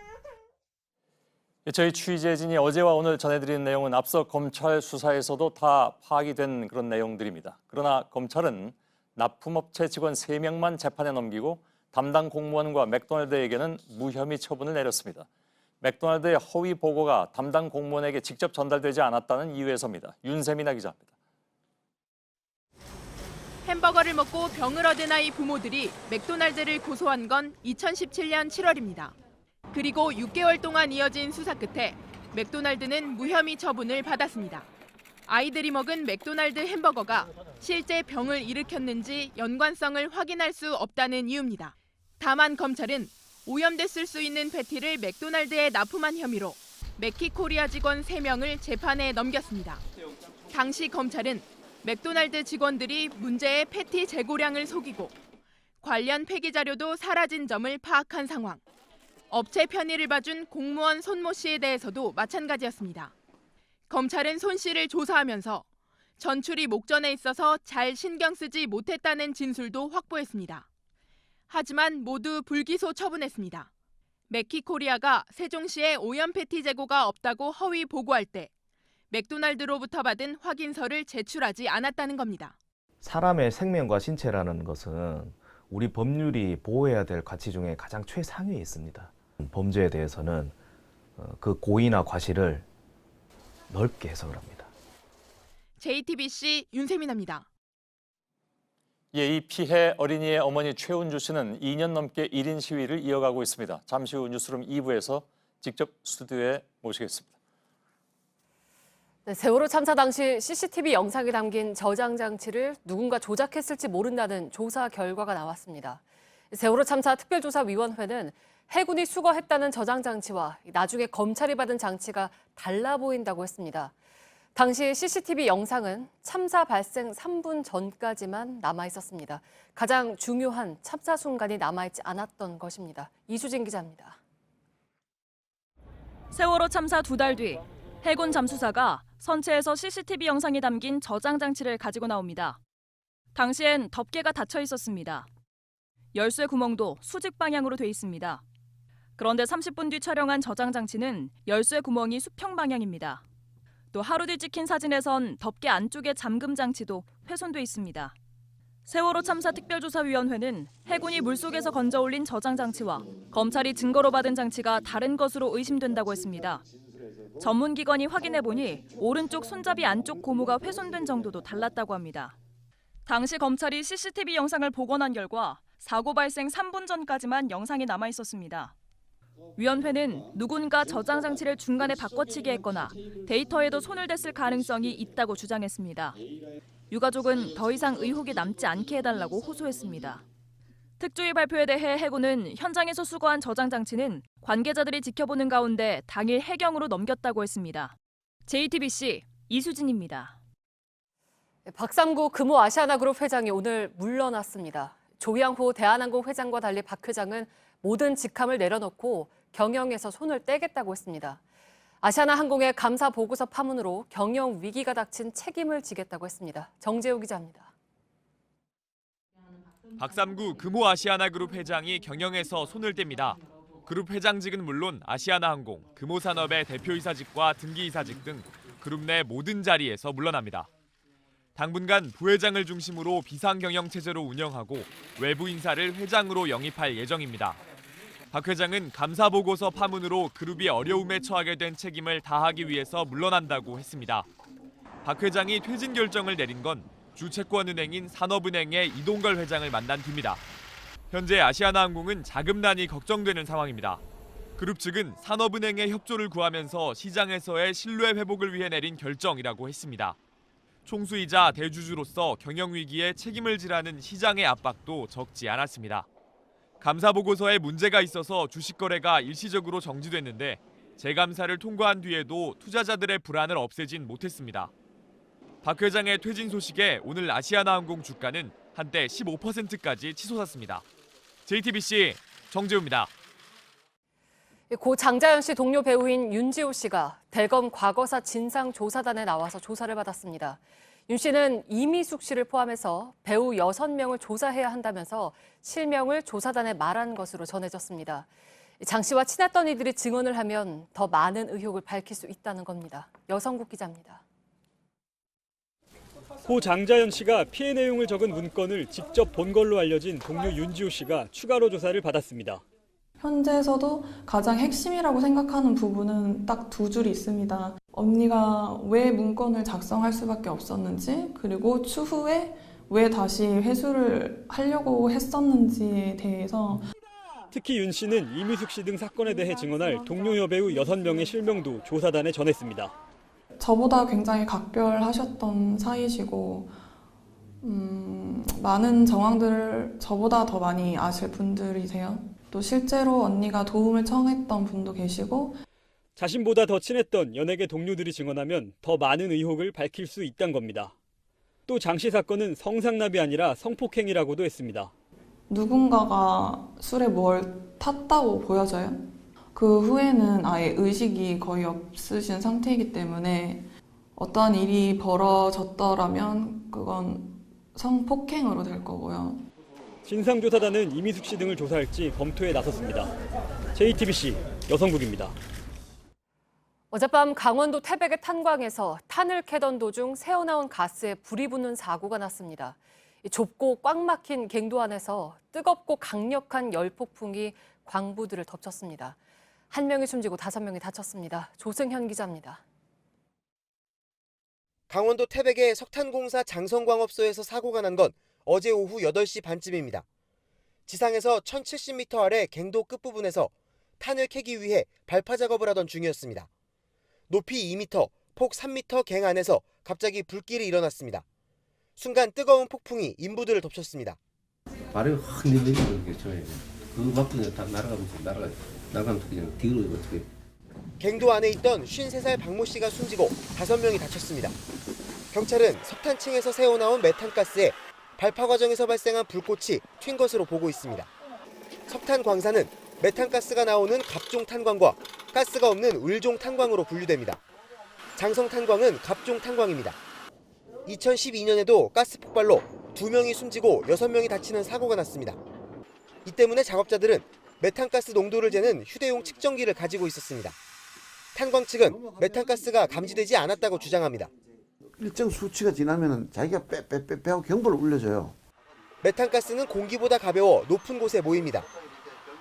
저희 취재진이 어제와 오늘 전해드린 내용은 앞서 검찰 수사에서도 다 파악이 된 그런 내용들입니다. 그러나 검찰은 납품업체 직원 3명만 재판에 넘기고 담당 공무원과 맥도날드에게는 무혐의 처분을 내렸습니다. 맥도날드의 허위 보고가 담당 공무원에게 직접 전달되지 않았다는 이유에서입니다. 윤세민아 기자입니다. 햄버거를 먹고 병을 얻은 아이 부모들이 맥도날드를 고소한 건 2017년 7월입니다. 그리고 6개월 동안 이어진 수사 끝에 맥도날드는 무혐의 처분을 받았습니다. 아이들이 먹은 맥도날드 햄버거가 실제 병을 일으켰는지 연관성을 확인할 수 없다는 이유입니다. 다만 검찰은 오염됐을 수 있는 패티를 맥도날드에 납품한 혐의로 맥키코리아 직원 3명을 재판에 넘겼습니다. 당시 검찰은 맥도날드 직원들이 문제의 패티 재고량을 속이고 관련 폐기 자료도 사라진 점을 파악한 상황. 업체 편의를 봐준 공무원 손모 씨에 대해서도 마찬가지였습니다. 검찰은 손 씨를 조사하면서 전출이 목전에 있어서 잘 신경 쓰지 못했다는 진술도 확보했습니다. 하지만 모두 불기소 처분했습니다. 맥키코리아가 세종시에 오염 패티 재고가 없다고 허위 보고할 때 맥도날드로부터 받은 확인서를 제출하지 않았다는 겁니다. 사람의 생명과 신체라는 것은 우리 법률이 보호해야 될 가치 중에 가장 최상위에 있습니다. 범죄에 대해서는 그 고의나 과실을 넓게 해석을 합니다. JTBC 윤세민입니다. 이 피해 어린이의 어머니 최은주 씨는 2년 넘게 1인 시위를 이어가고 있습니다. 잠시 후 뉴스룸 2부에서 직접 스튜디오에 모시겠습니다. 네, 세월호 참사 당시 CCTV 영상에 담긴 저장 장치를 누군가 조작했을지 모른다는 조사 결과가 나왔습니다. 세월호 참사 특별조사위원회는 해군이 수거했다는 저장 장치와 나중에 검찰이 받은 장치가 달라 보인다고 했습니다. 당시 CCTV 영상은 참사 발생 3분 전까지만 남아 있었습니다. 가장 중요한 참사 순간이 남아있지 않았던 것입니다. 이수진 기자입니다. 세월호 참사 2달 뒤 해군 잠수사가 선체에서 CCTV 영상이 담긴 저장 장치를 가지고 나옵니다. 당시엔 덮개가 닫혀 있었습니다. 열쇠 구멍도 수직 방향으로 돼 있습니다. 그런데 30분 뒤 촬영한 저장 장치는 열쇠 구멍이 수평 방향입니다. 또 하루 뒤 찍힌 사진에선 덮개 안쪽의 잠금 장치도 훼손돼 있습니다. 세월호 참사 특별조사위원회는 해군이 물속에서 건져 올린 저장 장치와 검찰이 증거로 받은 장치가 다른 것으로 의심된다고 했습니다. 전문기관이 확인해보니 오른쪽 손잡이 안쪽 고무가 훼손된 정도도 달랐다고 합니다. 당시 검찰이 CCTV 영상을 복원한 결과 사고 발생 3분 전까지만 영상이 남아 있었습니다. 위원회는 누군가 저장 장치를 중간에 바꿔치기 했거나 데이터에도 손을 댔을 가능성이 있다고 주장했습니다. 유가족은 더 이상 의혹이 남지 않게 해달라고 호소했습니다. 특조위 발표에 대해 해군은 현장에서 수거한 저장 장치는 관계자들이 지켜보는 가운데 당일 해경으로 넘겼다고 했습니다. JTBC 이수진입니다. 박삼구 금호 아시아나그룹 회장이 오늘 물러났습니다. 조양호 대한항공 회장과 달리 박 회장은 모든 직함을 내려놓고 경영에서 손을 떼겠다고 했습니다. 아시아나항공의 감사 보고서 파문으로 경영 위기가 닥친 책임을 지겠다고 했습니다. 정재호 기자입니다. 박삼구 금호 아시아나그룹 회장이 경영에서 손을 뗍니다. 그룹 회장직은 물론 아시아나항공, 금호산업의 대표이사직과 등기이사직 등 그룹 내 모든 자리에서 물러납니다. 당분간 부회장을 중심으로 비상경영 체제로 운영하고 외부 인사를 회장으로 영입할 예정입니다. 박 회장은 감사보고서 파문으로 그룹이 어려움에 처하게 된 책임을 다하기 위해서 물러난다고 했습니다. 박 회장이 퇴진 결정을 내린 건 주채권은행인 산업은행의 이동걸 회장을 만난 뒤입니다. 현재 아시아나항공은 자금난이 걱정되는 상황입니다. 그룹 측은 산업은행의 협조를 구하면서 시장에서의 신뢰 회복을 위해 내린 결정이라고 했습니다. 총수이자 대주주로서 경영위기에 책임을 지라는 시장의 압박도 적지 않았습니다. 감사보고서에 문제가 있어서 주식 거래가 일시적으로 정지됐는데 재감사를 통과한 뒤에도 투자자들의 불안을 없애진 못했습니다. 박 회장의 퇴진 소식에 오늘 아시아나항공 주가는 한때 15%까지 치솟았습니다. JTBC 정재우입니다. 고 장자연 씨 동료 배우인 윤지호 씨가 대검 과거사 진상조사단에 나와서 조사를 받았습니다. 윤 씨는 이미숙 씨를 포함해서 배우 6명을 조사해야 한다면서 실명을 조사단에 말한 것으로 전해졌습니다. 장 씨와 친했던 이들이 증언을 하면 더 많은 의혹을 밝힐 수 있다는 겁니다. 여성국 기자입니다. 고 장자연 씨가 피해 내용을 적은 문건을 직접 본 걸로 알려진 동료 윤지호 씨가 추가로 조사를 받았습니다. 현재에서도 가장 핵심이라고 생각하는 부분은 딱 2줄이 있습니다. 언니가 왜 문건을 작성할 수밖에 없었는지, 그리고 추후에 왜 다시 회수를 하려고 했었는지에 대해서. 특히 윤 씨는 이미숙 씨 등 사건에 대해 증언할 동료 여배우 6명의 실명도 조사단에 전했습니다. 저보다 굉장히 각별하셨던 사이시고 많은 정황들을 저보다 더 많이 아실 분들이세요. 또 실제로 언니가 도움을 청했던 분도 계시고 자신보다 더 친했던 연예계 동료들이 증언하면 더 많은 의혹을 밝힐 수 있다는 겁니다. 또 장 씨 사건은 성상납이 아니라 성폭행이라고도 했습니다. 누군가가 술에 뭘 탔다고 보여져요. 그 후에는 아예 의식이 거의 없으신 상태이기 때문에 어떠한 일이 벌어졌더라면 그건 성폭행으로 될 거고요. 진상조사단은 이미숙 씨 등을 조사할지 검토에 나섰습니다. JTBC 여성국입니다. 어젯밤 강원도 태백의 탄광에서 탄을 캐던 도중 새어나온 가스에 불이 붙는 사고가 났습니다. 좁고 꽉 막힌 갱도 안에서 뜨겁고 강력한 열폭풍이 광부들을 덮쳤습니다. 1명이 숨지고 5명이 다쳤습니다. 조승현 기자입니다. 강원도 태백의 석탄공사 장성광업소에서 사고가 난 건 어제 오후 8시 반쯤입니다. 지상에서 1070m 아래 갱도 끝부분에서 탄을 캐기 위해 발파 작업을 하던 중이었습니다. 높이 2m, 폭 3m 갱 안에서 갑자기 불길이 일어났습니다. 순간 뜨거운 폭풍이 인부들을 덮쳤습니다. 발이 확 내리는 게 저예요. 그 막부터 다 날아가면서 그냥 뒤로 어떻게. 갱도 안에 있던 53살 박모 씨가 숨지고 5명이 다쳤습니다. 경찰은 석탄층에서 새어나온 메탄가스에 발파 과정에서 발생한 불꽃이 튄 것으로 보고 있습니다. 석탄 광산은 메탄가스가 나오는 갑종 탄광과 가스가 없는 을종 탄광으로 분류됩니다. 장성 탄광은 갑종 탄광입니다. 2012년에도 가스 폭발로 2명이 숨지고 6명이 다치는 사고가 났습니다. 이 때문에 작업자들은 메탄가스 농도를 재는 휴대용 측정기를 가지고 있었습니다. 탄광 측은 메탄가스가 감지되지 않았다고 주장합니다. 일정 수치가 지나면 자기가 빼하고 경보를 울려줘요. 메탄가스는 공기보다 가벼워 높은 곳에 모입니다.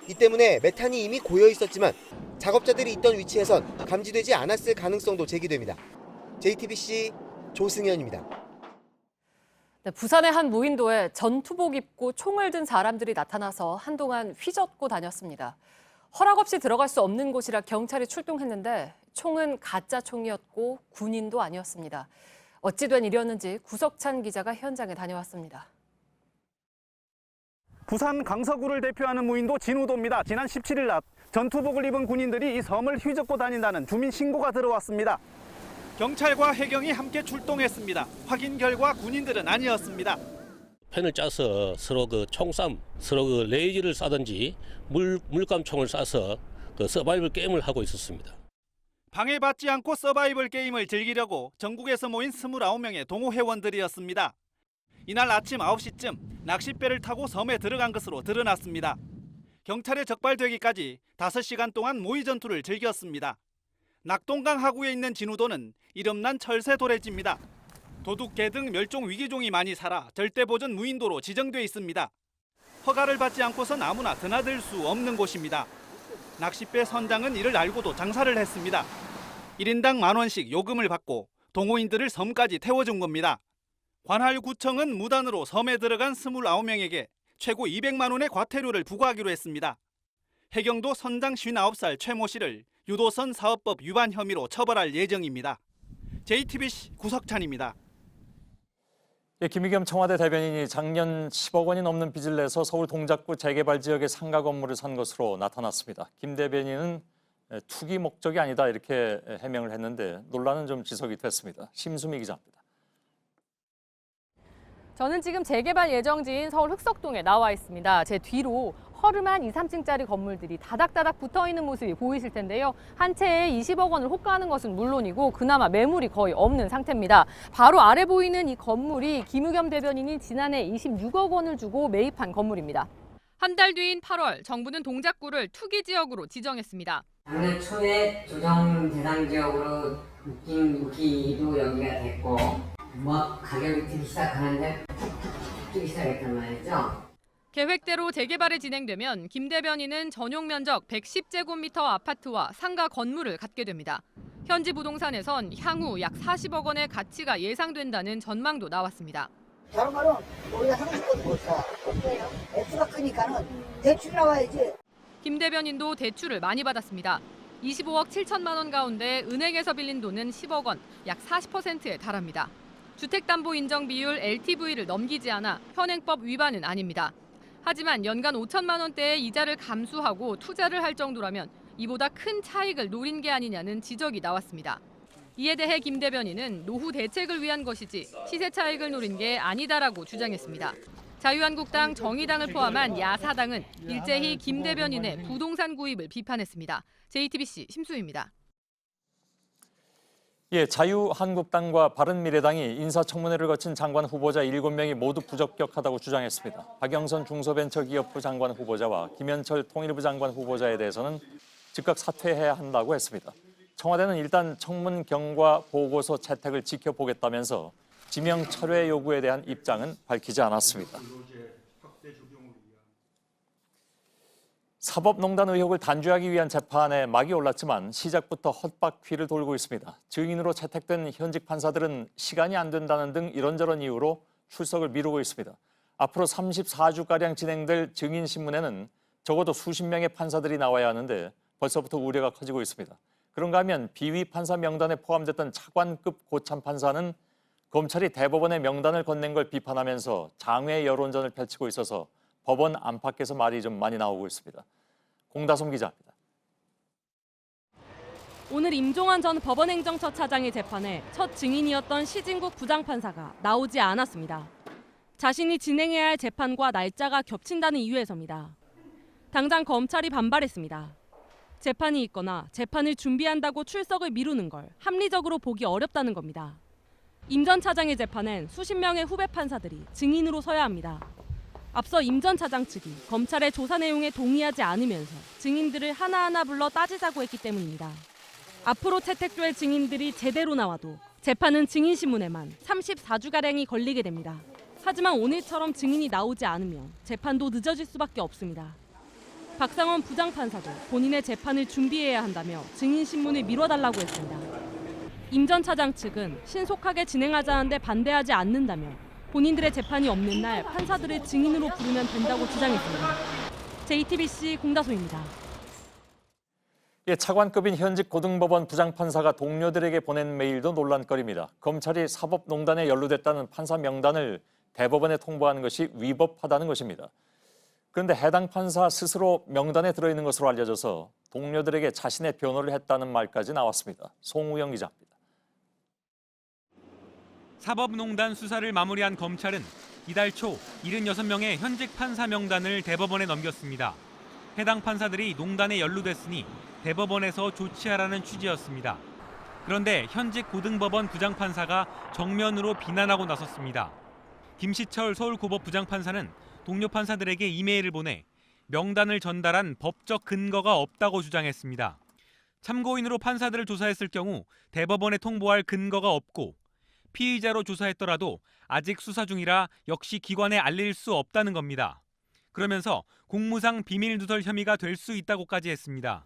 이 때문에 메탄이 이미 고여 있었지만 작업자들이 있던 위치에선 감지되지 않았을 가능성도 제기됩니다. JTBC 조승현입니다. 네, 부산의 한 무인도에 전투복 입고 총을 든 사람들이 나타나서 한동안 휘젓고 다녔습니다. 허락 없이 들어갈 수 없는 곳이라 경찰이 출동했는데 총은 가짜 총이었고 군인도 아니었습니다. 어찌 된 일이었는지 구석찬 기자가 현장에 다녀왔습니다. 부산 강서구를 대표하는 무인도 진우도입니다. 지난 17일 낮 전투복을 입은 군인들이 이 섬을 휘젓고 다닌다는 주민 신고가 들어왔습니다. 경찰과 해경이 함께 출동했습니다. 확인 결과 군인들은 아니었습니다. 펜을 짜서 서로 총싸움, 서로 레이저를 쏴든지 물감총을 쏴서 서바이벌 게임을 하고 있었습니다. 방해받지 않고 서바이벌 게임을 즐기려고 전국에서 모인 29명의 동호 회원들이었습니다. 이날 아침 9시쯤 낚싯배를 타고 섬에 들어간 것으로 드러났습니다. 경찰에 적발되기까지 5시간 동안 모의 전투를 즐겼습니다. 낙동강 하구에 있는 진우도는 이름난 철새 도래지입니다. 도둑, 개 등 멸종 위기종이 많이 살아 절대보전 무인도로 지정돼 있습니다. 허가를 받지 않고선 아무나 드나들 수 없는 곳입니다. 낚싯배 선장은 이를 알고도 장사를 했습니다. 1인당 10,000원씩 요금을 받고 동호인들을 섬까지 태워준 겁니다. 관할구청은 무단으로 섬에 들어간 29명에게 최고 200만 원의 과태료를 부과하기로 했습니다. 해경도 선장 59살 최모 씨를 유도선 사업법 위반 혐의로 처벌할 예정입니다. JTBC 구석찬입니다. 김의겸 청와대 대변인이 작년 10억 원이 넘는 빚을 내서 서울 동작구 재개발 지역의 상가 건물을 산 것으로 나타났습니다. 김 대변인은 투기 목적이 아니다 이렇게 해명을 했는데 논란은 좀 지속이 됐습니다. 심수미 기자입니다. 저는 지금 재개발 예정지인 서울 흑석동에 나와 있습니다. 제 뒤로 허름한 2, 3층짜리 건물들이 다닥다닥 붙어있는 모습이 보이실 텐데요. 한 채에 20억 원을 호가하는 것은 물론이고 그나마 매물이 거의 없는 상태입니다. 바로 아래 보이는 이 건물이 김의겸 대변인이 지난해 26억 원을 주고 매입한 건물입니다. 한 달 뒤인 8월 정부는 동작구를 투기 지역으로 지정했습니다. 작년 초에 조정 대상 지역으로 인기도 연기가 됐고 가격이 뛰기 시작하는데 툭툭툭 뛰기 시작했단 말이죠. 계획대로 재개발이 진행되면 김 대변인은 전용 면적 110제곱미터 아파트와 상가 건물을 갖게 됩니다. 현지 부동산에선 향후 약 40억 원의 가치가 예상된다는 전망도 나왔습니다. 다른 말은 우리가 상식적으로 못 사. 액수가 크니까는 대출 나와야지. 김 대변인도 대출을 많이 받았습니다. 25억 7천만 원 가운데 은행에서 빌린 돈은 10억 원, 약 40%에 달합니다. 주택담보 인정 비율 LTV를 넘기지 않아 현행법 위반은 아닙니다. 하지만 연간 5천만 원대의 이자를 감수하고 투자를 할 정도라면 이보다 큰 차익을 노린 게 아니냐는 지적이 나왔습니다. 이에 대해 김 대변인은 노후 대책을 위한 것이지 시세 차익을 노린 게 아니다라고 주장했습니다. 자유한국당, 정의당을 포함한 야사당은 일제히 김 대변인의 부동산 구입을 비판했습니다. JTBC 심수희입니다. 자유한국당과 바른미래당이 인사청문회를 거친 장관 후보자 7명이 모두 부적격하다고 주장했습니다. 박영선 중소벤처기업부 장관 후보자와 김현철 통일부 장관 후보자에 대해서는 즉각 사퇴해야 한다고 했습니다. 청와대는 일단 청문 경과 보고서 채택을 지켜보겠다면서 지명 철회 요구에 대한 입장은 밝히지 않았습니다. 사법농단 의혹을 단죄하기 위한 재판에 막이 올랐지만 시작부터 헛바퀴를 돌고 있습니다. 증인으로 채택된 현직 판사들은 시간이 안 된다는 등 이런저런 이유로 출석을 미루고 있습니다. 앞으로 34주가량 진행될 증인신문에는 적어도 수십 명의 판사들이 나와야 하는데 벌써부터 우려가 커지고 있습니다. 그런가 하면 비위 판사 명단에 포함됐던 차관급 고참 판사는 검찰이 대법원에 명단을 건넨 걸 비판하면서 장외 여론전을 펼치고 있어서 법원 안팎에서 말이 좀 많이 나오고 있습니다. 공다솜 기자입니다. 오늘 임종환 전 법원행정처 차장의 재판에 첫 증인이었던 시진국 부장판사가 나오지 않았습니다. 자신이 진행해야 할 재판과 날짜가 겹친다는 이유에서입니다. 당장 검찰이 반발했습니다. 재판이 있거나 재판을 준비한다고 출석을 미루는 걸 합리적으로 보기 어렵다는 겁니다. 임 전 차장의 재판엔 수십 명의 후배 판사들이 증인으로 서야 합니다. 앞서 임 전 차장 측이 검찰의 조사 내용에 동의하지 않으면서 증인들을 하나하나 불러 따지자고 했기 때문입니다. 앞으로 채택될 증인들이 제대로 나와도 재판은 증인신문에만 34주가량이 걸리게 됩니다. 하지만 오늘처럼 증인이 나오지 않으면 재판도 늦어질 수밖에 없습니다. 박상원 부장판사도 본인의 재판을 준비해야 한다며 증인신문을 미뤄달라고 했습니다. 임 전 차장 측은 신속하게 진행하자는데 반대하지 않는다며 본인들의 재판이 없는 날 판사들을 증인으로 부르면 된다고 주장했습니다. JTBC 공다소입니다. 차관급인 현직 고등법원 부장판사가 동료들에게 보낸 메일도 논란거리입니다. 검찰이 사법농단에 연루됐다는 판사 명단을 대법원에 통보하는 것이 위법하다는 것입니다. 그런데 해당 판사 스스로 명단에 들어있는 것으로 알려져서 동료들에게 자신의 변호를 했다는 말까지 나왔습니다. 송우영 기자입니다. 사법농단 수사를 마무리한 검찰은 이달 초 76명의 현직 판사 명단을 대법원에 넘겼습니다. 해당 판사들이 농단에 연루됐으니 대법원에서 조치하라는 취지였습니다. 그런데 현직 고등법원 부장판사가 정면으로 비난하고 나섰습니다. 김시철 서울고법 부장판사는 동료 판사들에게 이메일을 보내 명단을 전달한 법적 근거가 없다고 주장했습니다. 참고인으로 판사들을 조사했을 경우 대법원에 통보할 근거가 없고 피의자로 조사했더라도 아직 수사 중이라 역시 기관에 알릴 수 없다는 겁니다. 그러면서 공무상 비밀누설 혐의가 될 수 있다고까지 했습니다.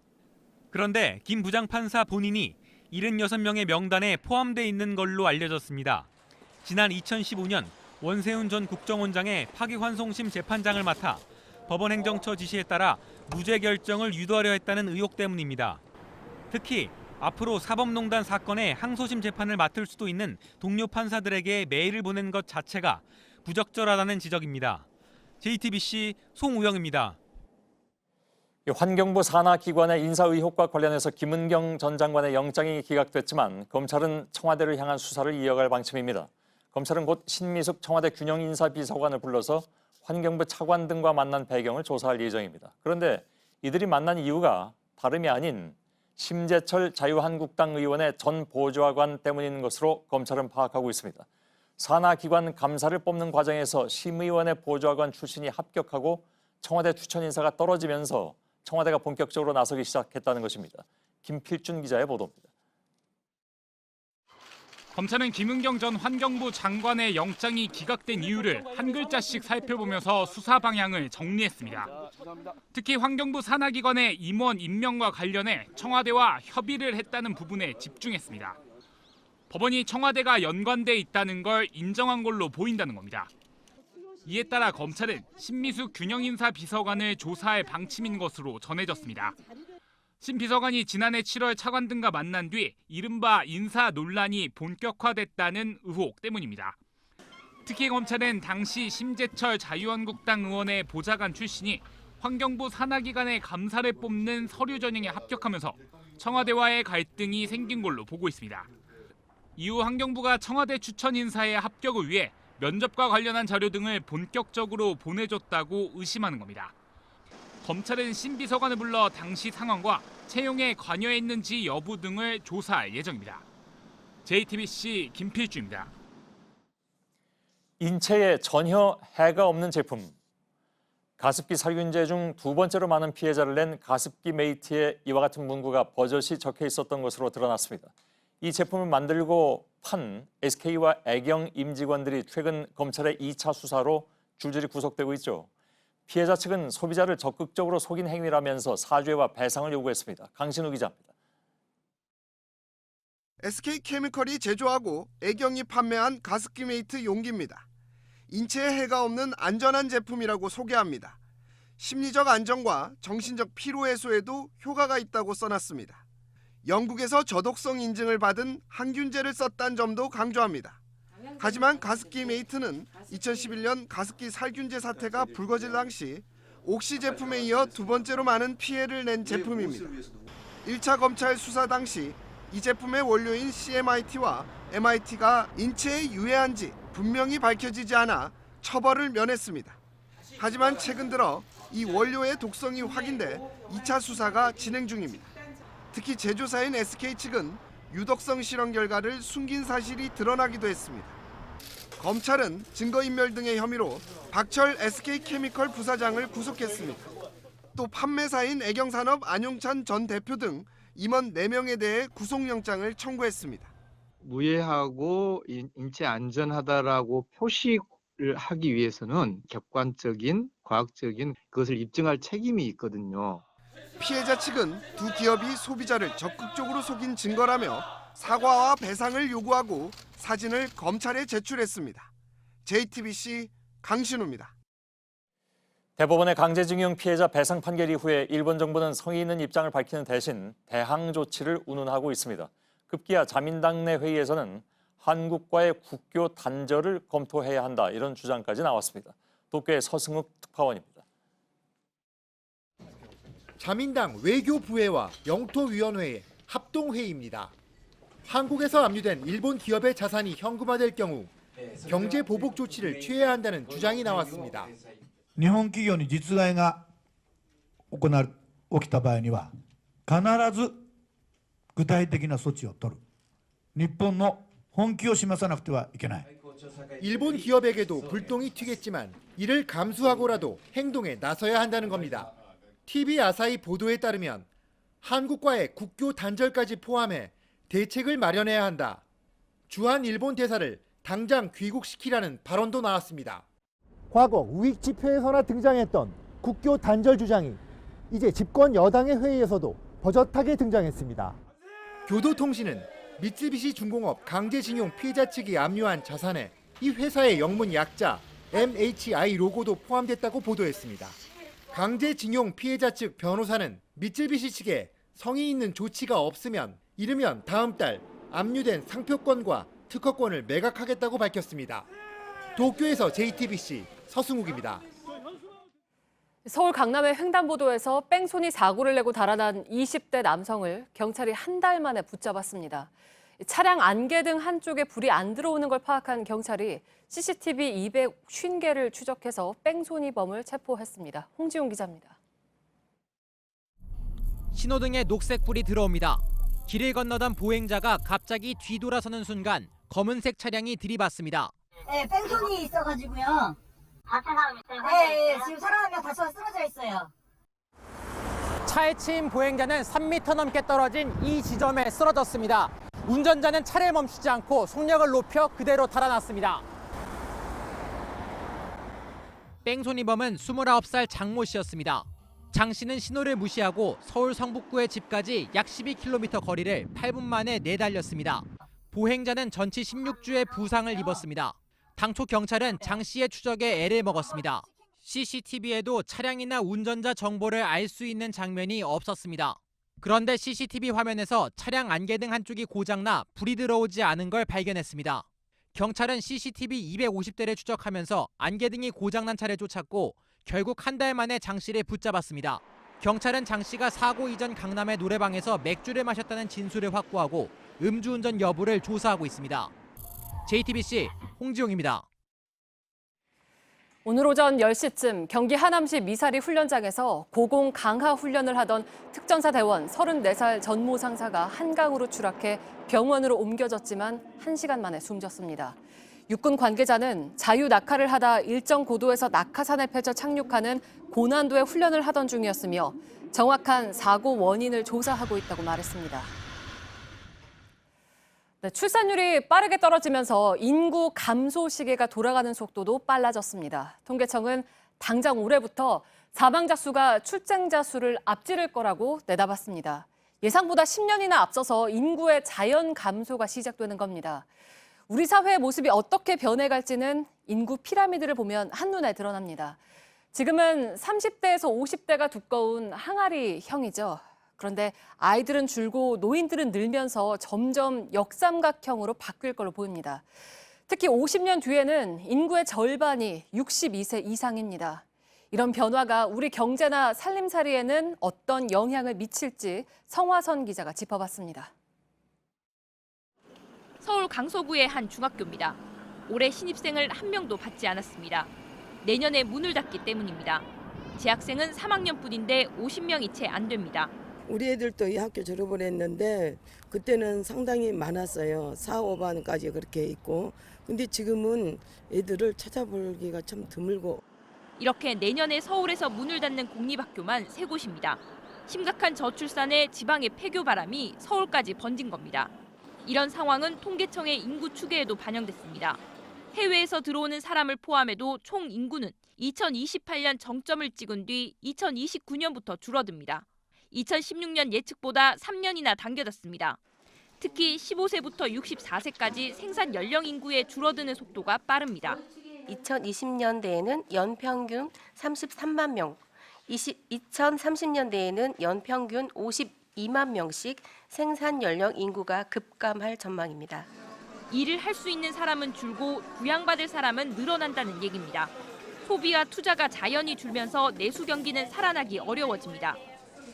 그런데 김 부장판사 본인이 76명의 명단에 포함돼 있는 걸로 알려졌습니다. 지난 2015년 원세훈 전 국정원장의 파기환송심 재판장을 맡아 법원행정처 지시에 따라 무죄 결정을 유도하려 했다는 의혹 때문입니다. 특히 앞으로 사법농단 사건의 항소심 재판을 맡을 수도 있는 동료 판사들에게 메일을 보낸 것 자체가 부적절하다는 지적입니다. JTBC 송우영입니다. 환경부 산하기관의 인사 의혹과 관련해서 김은경 전 장관의 영장이 기각됐지만 검찰은 청와대를 향한 수사를 이어갈 방침입니다. 검찰은 곧 신미숙 청와대 균형인사비서관을 불러서 환경부 차관 등과 만난 배경을 조사할 예정입니다. 그런데 이들이 만난 이유가 다름이 아닌 심재철 자유한국당 의원의 전 보좌관 때문인 것으로 검찰은 파악하고 있습니다. 산하기관 감사를 뽑는 과정에서 심의원의 보좌관 출신이 합격하고 청와대 추천 인사가 떨어지면서 청와대가 본격적으로 나서기 시작했다는 것입니다. 김필준 기자의 보도입니다. 검찰은 김은경 전 환경부 장관의 영장이 기각된 이유를 한 글자씩 살펴보면서 수사 방향을 정리했습니다. 특히 환경부 산하기관의 임원 임명과 관련해 청와대와 협의를 했다는 부분에 집중했습니다. 법원이 청와대가 연관돼 있다는 걸 인정한 걸로 보인다는 겁니다. 이에 따라 검찰은 신미숙 균형인사 비서관을 조사할 방침인 것으로 전해졌습니다. 신 비서관이 지난해 7월 차관 등과 만난 뒤 이른바 인사 논란이 본격화됐다는 의혹 때문입니다. 특히 검찰은 당시 심재철 자유한국당 의원의 보좌관 출신이 환경부 산하기관의 감사를 뽑는 서류 전형에 합격하면서 청와대와의 갈등이 생긴 걸로 보고 있습니다. 이후 환경부가 청와대 추천 인사의 합격을 위해 면접과 관련한 자료 등을 본격적으로 보내줬다고 의심하는 겁니다. 검찰은 신 비서관을 불러 당시 상황과 채용에 관여했는지 여부 등을 조사할 예정입니다. JTBC 김필주입니다. 인체에 전혀 해가 없는 제품. 가습기 살균제 중 두 번째로 많은 피해자를 낸 가습기 메이트에 이와 같은 문구가 버젓이 적혀 있었던 것으로 드러났습니다. 이 제품을 만들고 판 SK와 애경 임직원들이 최근 검찰의 2차 수사로 줄줄이 구속되고 있죠. 피해자 측은 소비자를 적극적으로 속인 행위라면서 사죄와 배상을 요구했습니다. 강신우 기자입니다. SK케미컬이 제조하고 애경이 판매한 가습기 메이트 용기입니다. 인체에 해가 없는 안전한 제품이라고 소개합니다. 심리적 안정과 정신적 피로 해소에도 효과가 있다고 써놨습니다. 영국에서 저독성 인증을 받은 항균제를 썼다는 점도 강조합니다. 하지만 가습기 메이트는 2011년 가습기 살균제 사태가 불거질 당시 옥시 제품에 이어 두 번째로 많은 피해를 낸 제품입니다. 1차 검찰 수사 당시 이 제품의 원료인 CMIT와 MIT가 인체에 유해한지 분명히 밝혀지지 않아 처벌을 면했습니다. 하지만 최근 들어 이 원료의 독성이 확인돼 2차 수사가 진행 중입니다. 특히 제조사인 SK 측은 유독성 실험 결과를 숨긴 사실이 드러나기도 했습니다. 검찰은 증거인멸 등의 혐의로 박철 SK케미컬 부사장을 구속했습니다. 또 판매사인 애경산업 안용찬 전 대표 등 임원 4명에 대해 구속영장을 청구했습니다. 무해하고 인체 안전하다라고 표시를 하기 위해서는 객관적인 과학적인 그것을 입증할 책임이 있거든요. 피해자 측은 두 기업이 소비자를 적극적으로 속인 증거라며 사과와 배상을 요구하고 사진을 검찰에 제출했습니다. JTBC 강신우입니다. 대법원의 강제징용 피해자 배상 판결 이후에 일본 정부는 성의 있는 입장을 밝히는 대신 대항 조치를 운운하고 있습니다. 급기야 자민당내 회의에서는 한국과의 국교 단절을 검토해야 한다 이런 주장까지 나왔습니다. 도쿄의 서승욱 특파원입니다. 자민당 외교부회와 영토위원회의 합동회의입니다. 한국에서 압류된 일본 기업의 자산이 현금화될 경우 경제 보복 조치를 취해야 한다는 주장이 나왔습니다. 日本企業に実害が起きた場合には必ず具体的な措置を取る。日本の本気を示さなくてはいけない。 일본 기업에게도 불똥이 튀겠지만 이를 감수하고라도 행동에 나서야 한다는 겁니다. TV 아사히 보도에 따르면 한국과의 국교 단절까지 포함해 대책을 마련해야 한다. 주한 일본 대사를 당장 귀국시키라는 발언도 나왔습니다. 과거 우익 지표에서나 등장했던 국교 단절 주장이 이제 집권 여당의 회의에서도 버젓하게 등장했습니다. 교도통신은 미쓰비시 중공업 강제징용 피해자 측이 압류한 자산에 이 회사의 영문 약자 MHI 로고도 포함됐다고 보도했습니다. 강제징용 피해자 측 변호사는 미쓰비시 측에 성의 있는 조치가 없으면 이르면 다음 달 압류된 상표권과 특허권을 매각하겠다고 밝혔습니다. 도쿄에서 JTBC 서승욱입니다. 서울 강남의 횡단보도에서 뺑소니 사고를 내고 달아난 20대 남성을 경찰이 한 달 만에 붙잡았습니다. 차량 안개 등 한쪽에 불이 안 들어오는 걸 파악한 경찰이 CCTV 250개를 추적해서 뺑소니범을 체포했습니다. 홍지용 기자입니다. 신호등에 녹색불이 들어옵니다. 길을 건너던 보행자가 갑자기 뒤돌아서는 순간 검은색 차량이 들이받습니다. 네, 뺑소니 있어가지고요. 다친 사람 있어요? 네, 지금 사람 한 명 다쳐서 쓰러져 있어요. 차에 치인 보행자는 3m 넘게 떨어진 이 지점에 쓰러졌습니다. 운전자는 차를 멈추지 않고 속력을 높여 그대로 달아났습니다. 뺑소니범은 29살 장모 씨였습니다. 장 씨는 신호를 무시하고 서울 성북구의 집까지 약 12km 거리를 8분 만에 내달렸습니다. 보행자는 전치 16주의 부상을 입었습니다. 당초 경찰은 장 씨의 추적에 애를 먹었습니다. CCTV에도 차량이나 운전자 정보를 알 수 있는 장면이 없었습니다. 그런데 CCTV 화면에서 차량 안개등 한쪽이 고장나 불이 들어오지 않은 걸 발견했습니다. 경찰은 CCTV 250대를 추적하면서 안개등이 고장난 차를 쫓았고 결국 한 달 만에 장 씨를 붙잡았습니다. 경찰은 장 씨가 사고 이전 강남의 노래방에서 맥주를 마셨다는 진술을 확보하고 음주운전 여부를 조사하고 있습니다. JTBC 홍지용입니다. 오늘 오전 10시쯤 경기 하남시 미사리 훈련장에서 고공 강화 훈련을 하던 특전사 대원 34살 전모 상사가 한강으로 추락해 병원으로 옮겨졌지만 1시간 만에 숨졌습니다. 육군 관계자는 자유 낙하를 하다 일정 고도에서 낙하산을 펼쳐 착륙하는 고난도의 훈련을 하던 중이었으며 정확한 사고 원인을 조사하고 있다고 말했습니다. 네, 출산율이 빠르게 떨어지면서 인구 감소 시계가 돌아가는 속도도 빨라졌습니다. 통계청은 당장 올해부터 사망자 수가 출생자 수를 앞지를 거라고 내다봤습니다. 예상보다 10년이나 앞서서 인구의 자연 감소가 시작되는 겁니다. 우리 사회의 모습이 어떻게 변해갈지는 인구 피라미드를 보면 한눈에 드러납니다. 지금은 30대에서 50대가 두꺼운 항아리형이죠. 그런데 아이들은 줄고 노인들은 늘면서 점점 역삼각형으로 바뀔 걸로 보입니다. 특히 50년 뒤에는 인구의 절반이 62세 이상입니다. 이런 변화가 우리 경제나 살림살이에는 어떤 영향을 미칠지 성화선 기자가 짚어봤습니다. 서울 강서구의 한 중학교입니다. 올해 신입생을 한 명도 받지 않았습니다. 내년에 문을 닫기 때문입니다. 재학생은 3학년뿐인데 50명이 채 안 됩니다. 우리 애들도 이 학교 졸업을 했는데 그때는 상당히 많았어요. 4, 5반까지 그렇게 있고. 근데 지금은 애들을 찾아보기가 참 드물고. 이렇게 내년에 서울에서 문을 닫는 공립학교만 3곳입니다. 심각한 저출산에 지방의 폐교 바람이 서울까지 번진 겁니다. 이런 상황은 통계청의 인구 추계에도 반영됐습니다. 해외에서 들어오는 사람을 포함해도 총 인구는 2028년 정점을 찍은 뒤 2029년부터 줄어듭니다. 2016년 예측보다 3년이나 당겨졌습니다. 특히 15세부터 64세까지 생산 연령 인구의 줄어드는 속도가 빠릅니다. 2020년대에는 연평균 33만 명, 2030년대에는 연평균 52만 명씩 생산 연령 인구가 급감할 전망입니다. 일을 할 수 있는 사람은 줄고 부양받을 사람은 늘어난다는 얘기입니다. 소비와 투자가 자연히 줄면서 내수 경기는 살아나기 어려워집니다.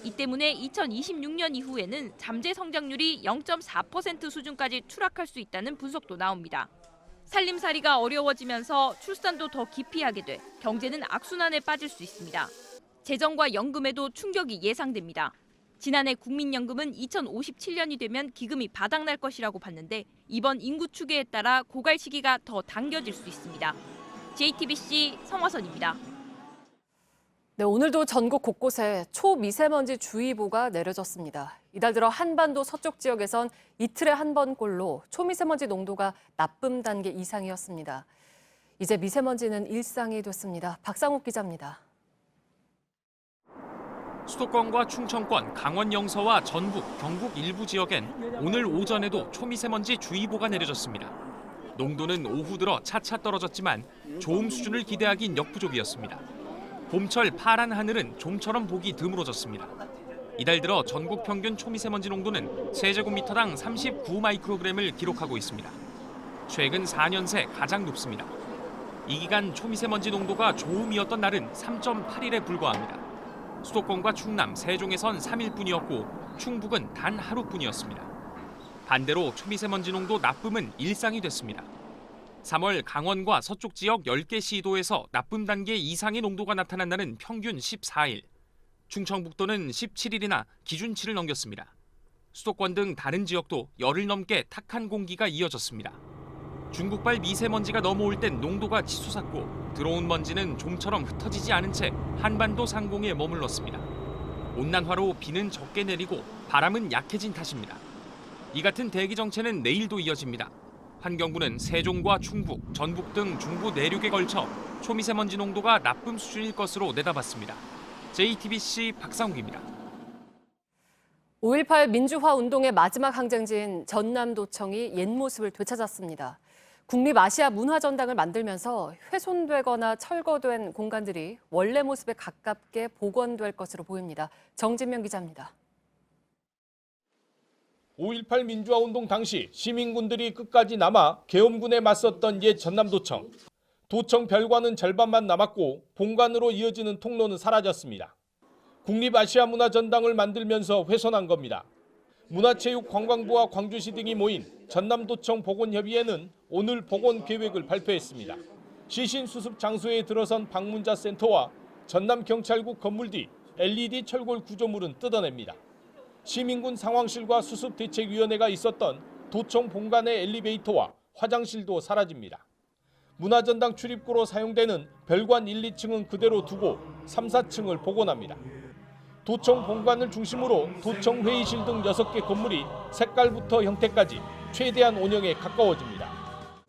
이 때문에 2026년 이후에는 잠재 성장률이 0.4% 수준까지 추락할 수 있다는 분석도 나옵니다. 살림살이가 어려워지면서 출산도 더 기피하게 돼 경제는 악순환에 빠질 수 있습니다. 재정과 연금에도 충격이 예상됩니다. 지난해 국민연금은 2057년이 되면 기금이 바닥날 것이라고 봤는데 이번 인구 추계에 따라 고갈 시기가 더 당겨질 수 있습니다. JTBC 성화선입니다. 네, 오늘도 전국 곳곳에 초미세먼지 주의보가 내려졌습니다. 이달 들어 한반도 서쪽 지역에선 이틀에 한 번꼴로 초미세먼지 농도가 나쁨 단계 이상이었습니다. 이제 미세먼지는 일상이 됐습니다. 박상욱 기자입니다. 수도권과 충청권, 강원 영서와 전북, 경북 일부 지역엔 오늘 오전에도 초미세먼지 주의보가 내려졌습니다. 농도는 오후 들어 차차 떨어졌지만 좋음 수준을 기대하긴 역부족이었습니다. 봄철 파란 하늘은 좀처럼 보기 드물어졌습니다. 이달 들어 전국 평균 초미세먼지 농도는 세제곱미터당 39 마이크로그램을 기록하고 있습니다. 최근 4년 새 가장 높습니다. 이 기간 초미세먼지 농도가 좋음이었던 날은 3.81에 불과합니다. 수도권과 충남, 세종에선 3일뿐이었고 충북은 단 하루뿐이었습니다. 반대로 초미세먼지 농도 나쁨은 일상이 됐습니다. 3월 강원과 서쪽 지역 10개 시도에서 나쁨 단계 이상의 농도가 나타난 날은 평균 14일, 충청북도는 17일이나 기준치를 넘겼습니다. 수도권 등 다른 지역도 열흘 넘게 탁한 공기가 이어졌습니다. 중국발 미세먼지가 넘어올 땐 농도가 치솟았고 들어온 먼지는 좀처럼 흩어지지 않은 채 한반도 상공에 머물렀습니다. 온난화로 비는 적게 내리고 바람은 약해진 탓입니다. 이 같은 대기 정체는 내일도 이어집니다. 환경부는 세종과 충북, 전북 등 중부 내륙에 걸쳐 초미세먼지 농도가 나쁨 수준일 것으로 내다봤습니다. JTBC 박상욱입니다. 5.18 민주화 운동의 마지막 항쟁지인 전남도청이 옛 모습을 되찾았습니다. 국립아시아 문화전당을 만들면서 훼손되거나 철거된 공간들이 원래 모습에 가깝게 복원될 것으로 보입니다. 정진명 기자입니다. 5.18 민주화운동 당시 시민군들이 끝까지 남아 계엄군에 맞섰던 옛 전남도청. 도청 별관은 절반만 남았고 본관으로 이어지는 통로는 사라졌습니다. 국립아시아문화전당을 만들면서 훼손한 겁니다. 문화체육관광부와 광주시 등이 모인 전남도청 복원협의회는 오늘 복원 계획을 발표했습니다. 시신 수습 장소에 들어선 방문자 센터와 전남경찰국 건물 뒤 LED 철골 구조물은 뜯어냅니다. 시민군 상황실과 수습대책위원회가 있었던 도청 본관의 엘리베이터와 화장실도 사라집니다. 문화전당 출입구로 사용되는 별관 1, 2층은 그대로 두고 3, 4층을 복원합니다. 도청 본관을 중심으로 도청 회의실 등 6개 건물이 색깔부터 형태까지 최대한 원형에 가까워집니다.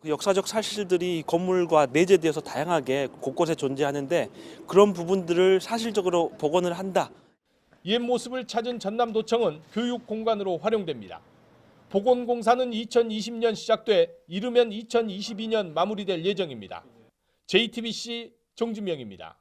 역사적 사실들이 건물과 내재되어서 다양하게 곳곳에 존재하는데 그런 부분들을 사실적으로 복원을 한다. 옛 모습을 찾은 전남도청은 교육 공간으로 활용됩니다. 복원 공사는 2020년 시작돼 이르면 2022년 마무리될 예정입니다. JTBC 정진명입니다.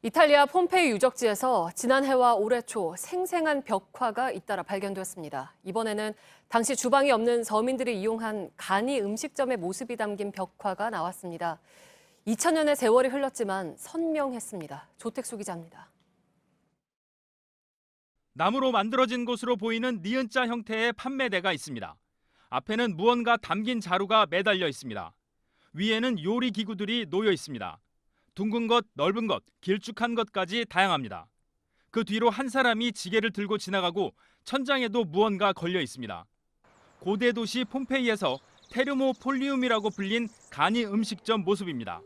이탈리아 폼페이 유적지에서 지난해와 올해 초 생생한 벽화가 잇따라 발견됐습니다. 이번에는 당시 주방이 없는 서민들이 이용한 간이 음식점의 모습이 담긴 벽화가 나왔습니다. 2000년의 세월이 흘렀지만 선명했습니다. 조택수 기자입니다. 나무로 만들어진 것으로 보이는 니은자 형태의 판매대가 있습니다. 앞에는 무언가 담긴 자루가 매달려 있습니다. 위에는 요리 기구들이 놓여 있습니다. 둥근 것, 넓은 것, 길쭉한 것까지 다양합니다. 그 뒤로 한 사람이 지게를 들고 지나가고 천장에도 무언가 걸려 있습니다. 고대 도시 폼페이에서 테르모폴리움이라고 불린 간이 음식점 모습입니다.